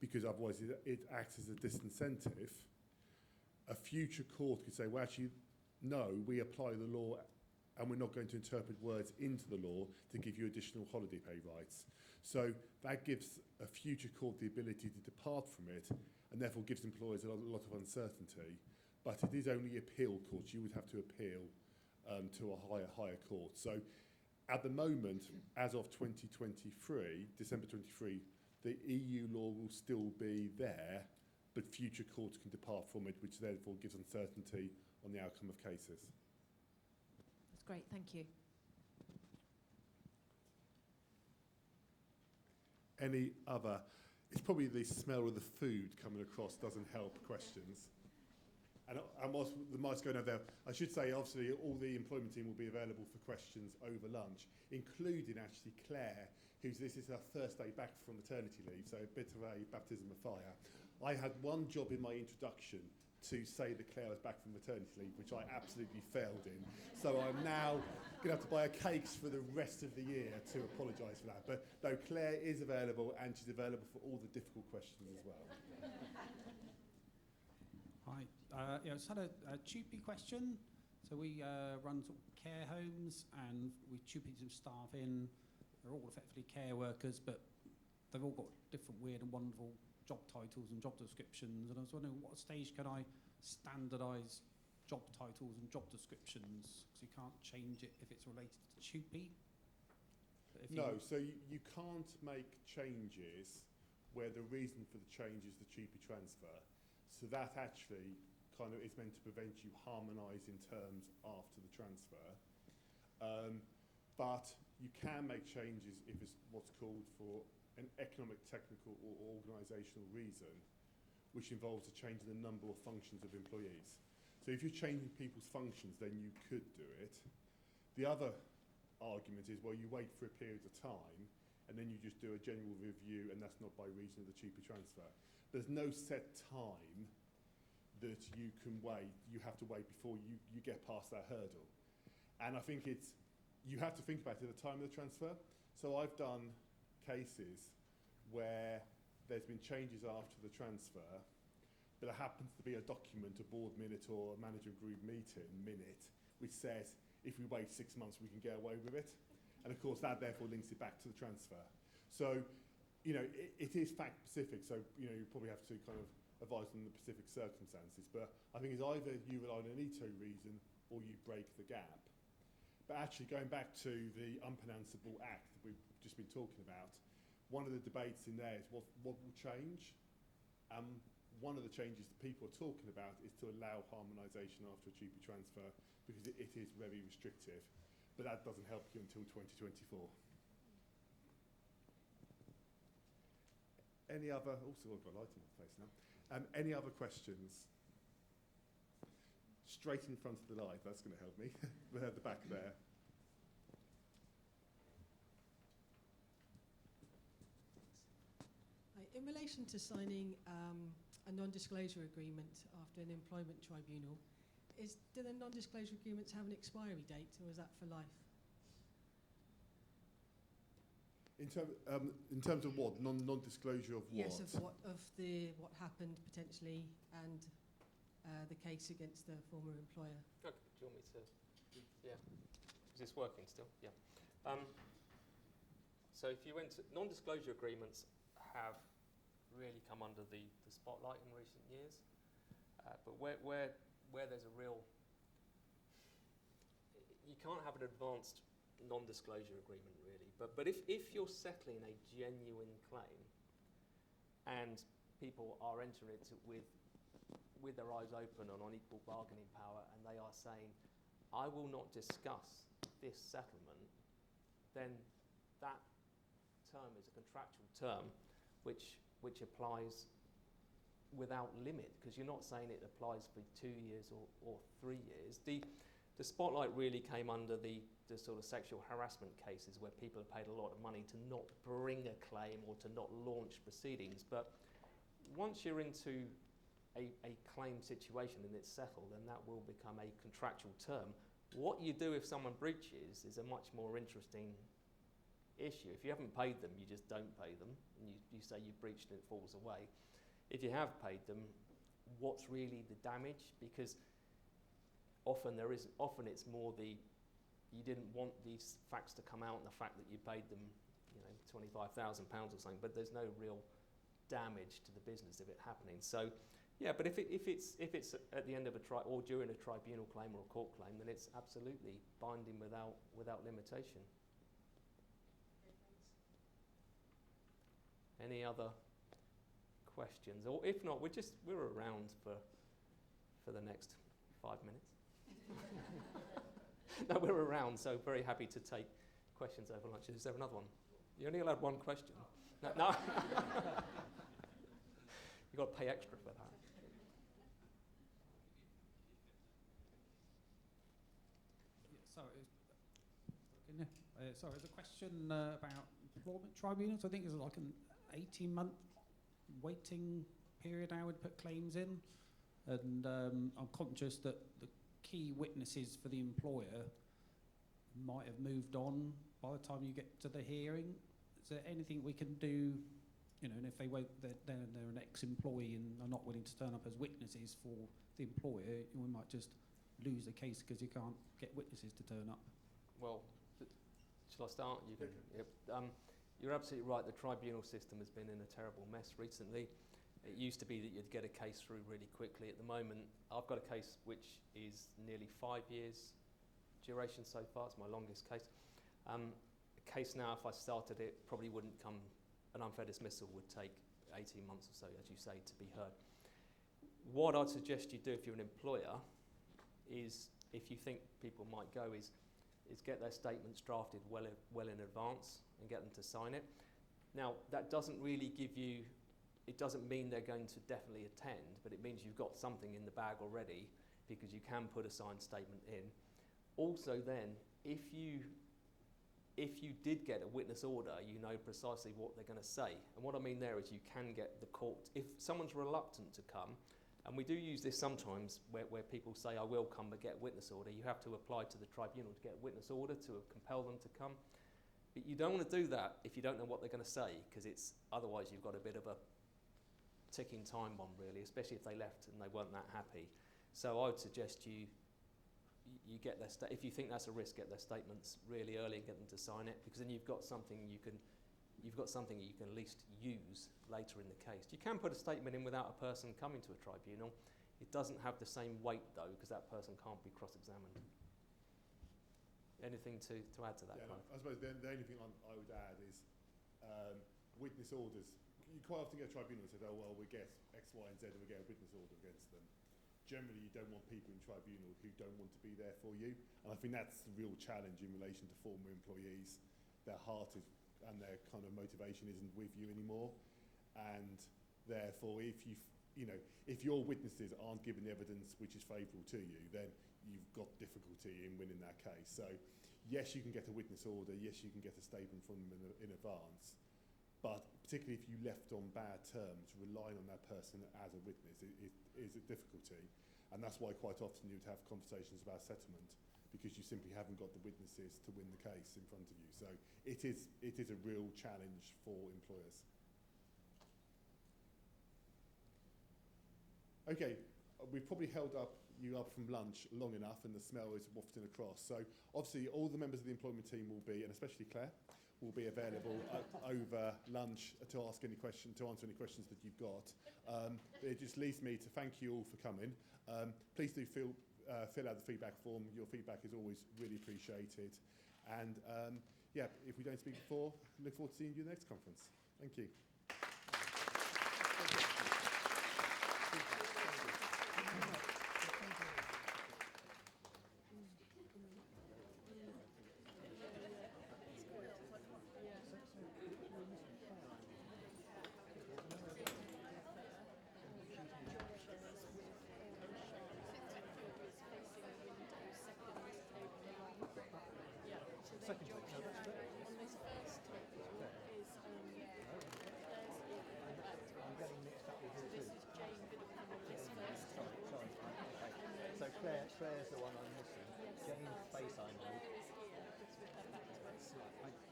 because otherwise it acts as a disincentive. A future court could say, well, actually, no, we apply the law and we're not going to interpret words into the law to give you additional holiday pay rights. So that gives a future court the ability to depart from it and therefore gives employers a lot of uncertainty. But it is only appeal courts. You would have to appeal to a higher court. So at the moment, as of 2023, December 23, the EU law will still be there, but future courts can depart from it, which therefore gives uncertainty on the outcome of cases. That's great, thank you. Any other? It's probably the smell of the food coming across doesn't help questions. And whilst the mic's going over there, I should say, obviously, all the employment team will be available for questions over lunch, including actually Claire, this is her first day back from maternity leave, so a bit of a baptism of fire. I had one job in my introduction to say that Claire was back from maternity leave, which I absolutely failed in. So I'm now going to have to buy her cakes for the rest of the year to apologise for that. But no, Claire is available, and she's available for all the difficult questions as well. Hi. I just had a TUPE question. So we run sort of care homes, and we TUPE some staff in. They're all effectively care workers, but they've all got different weird and wonderful job titles and job descriptions. And I was wondering, what stage can I standardise job titles and job descriptions? Because you can't change it if it's related to TUPE. No, so you can't make changes where the reason for the change is the TUPE transfer. So that actually kind of is meant to prevent you harmonising terms after the transfer. But you can make changes if it's what's called for an economic, technical or organisational reason, which involves a change in the number of functions of employees. So if you're changing people's functions, then you could do it. The other argument is, well, you wait for a period of time and then you just do a general review, and that's not by reason of the TUPE transfer. There's no set time that you can wait. You have to wait before you get past that hurdle. And I think you have to think about it at the time of the transfer. So I've done cases where there's been changes after the transfer, but there happens to be a document, a board minute or a management group meeting minute, which says if we wait 6 months we can get away with it. And of course that therefore links it back to the transfer. So, it is fact specific, so you probably have to kind of advised on the specific circumstances. But I think it's either you rely on an ETO reason or you break the gap. But actually, going back to the unpronounceable act that we've just been talking about, one of the debates in there is what will change. One of the changes that people are talking about is to allow harmonisation after a TUPE transfer, because it is very restrictive. But that doesn't help you until 2024. Any other, also I've got a light in my face now. Any other questions? Straight in front of the light, that's going to help me. We're at the back there. In relation to signing a non-disclosure agreement after an employment tribunal, do the non-disclosure agreements have an expiry date, or is that for life? In terms of what? Non-disclosure of what? Yes, of what happened potentially, and the case against the former employer. Okay, do you want me to? Yeah. Is this working still? Yeah. So if you went to non-disclosure agreements have really come under the spotlight in recent years, but where there's a real, you can't have an advanced non-disclosure agreement really, but if you're settling a genuine claim and people are entering it with their eyes open and on equal bargaining power, and they are saying, I will not discuss this settlement, then that term is a contractual term which applies without limit, because you're not saying it applies for 2 years or 3 years. The spotlight really came under the sort of sexual harassment cases where people have paid a lot of money to not bring a claim or to not launch proceedings. But once you're into a claim situation and it's settled, then that will become a contractual term. What you do if someone breaches is a much more interesting issue. If you haven't paid them, you just don't pay them, and you say you've breached and it falls away. If you have paid them, what's really the damage? Because often it's more you didn't want these facts to come out, and the fact that you paid them, £25,000 or something, but there's no real damage to the business of it happening. So, yeah, but if it's at the end of a or during a tribunal claim or a court claim, then it's absolutely binding without limitation. Any other questions? Or if not, we're around for the next 5 minutes. No, we're around, so very happy to take questions over lunch. Is there another one? You're only allowed one question. No. You've got to pay extra for that. Sorry, there's a question about employment tribunals. I think there's like an 18-month waiting period I would put claims in, and I'm conscious that the key witnesses for the employer might have moved on by the time you get to the hearing. Is there anything we can do, and if they're an ex-employee and are not willing to turn up as witnesses for the employer, we might just lose the case because you can't get witnesses to turn up? Well, shall I start? You can. Yep. You're absolutely right. The tribunal system has been in a terrible mess recently. It used to be that you'd get a case through really quickly. At the moment, I've got a case which is nearly 5 years duration so far. It's my longest case. A case now, if I started it, probably wouldn't come. An unfair dismissal would take 18 months or so, as you say, to be heard. What I'd suggest you do if you're an employer is, if you think people might go, is get their statements drafted well in advance and get them to sign it. Now, that doesn't really give you, it doesn't mean they're going to definitely attend, but it means you've got something in the bag already, because you can put a signed statement in. Also then, if you did get a witness order, you know precisely what they're going to say. And what I mean there is you can get the court, if someone's reluctant to come, and we do use this sometimes where people say, I will come, but get a witness order. You have to apply to the tribunal to get a witness order to compel them to come. But you don't want to do that if you don't know what they're going to say, because otherwise you've got a bit of a ticking time bomb, really, especially if they left and they weren't that happy. So I would suggest you get if you think that's a risk, get their statements really early and get them to sign it, because then you've got something you you've got something that you can at least use later in the case. You can put a statement in without a person coming to a tribunal. It doesn't have the same weight, though, because that person can't be cross-examined. Anything to add to that? Yeah, Clive? I suppose the only thing I would add is witness orders. You quite often get a tribunal that says, oh, well, we get X, Y, and Z, and we get a witness order against them. Generally, you don't want people in tribunal who don't want to be there for you. And I think that's the real challenge in relation to former employees. Their heart is, and their kind of motivation isn't with you anymore. And therefore, if your witnesses aren't given evidence which is favourable to you, then you've got difficulty in winning that case. So, yes, you can get a witness order. Yes, you can get a statement from them in advance. But particularly if you left on bad terms, relying on that person as a witness is a difficulty. And that's why quite often you'd have conversations about settlement, because you simply haven't got the witnesses to win the case in front of you. So it is a real challenge for employers. Okay, we've probably held you up from lunch long enough, and the smell is wafting across. So obviously all the members of the employment team will be, and especially Claire, will be available over lunch to answer any questions that you've got. It just leaves me to thank you all for coming. Please do fill out the feedback form. Your feedback is always really appreciated. And yeah, if we don't speak before, look forward to seeing you in the next conference. Thank you. Claire's the one I'm missing. Jane's face I know.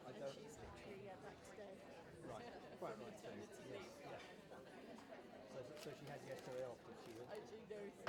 I don't. She's literally back today. Right. Quite right. So, yes. Yeah. So she had yesterday off, did she? I do know.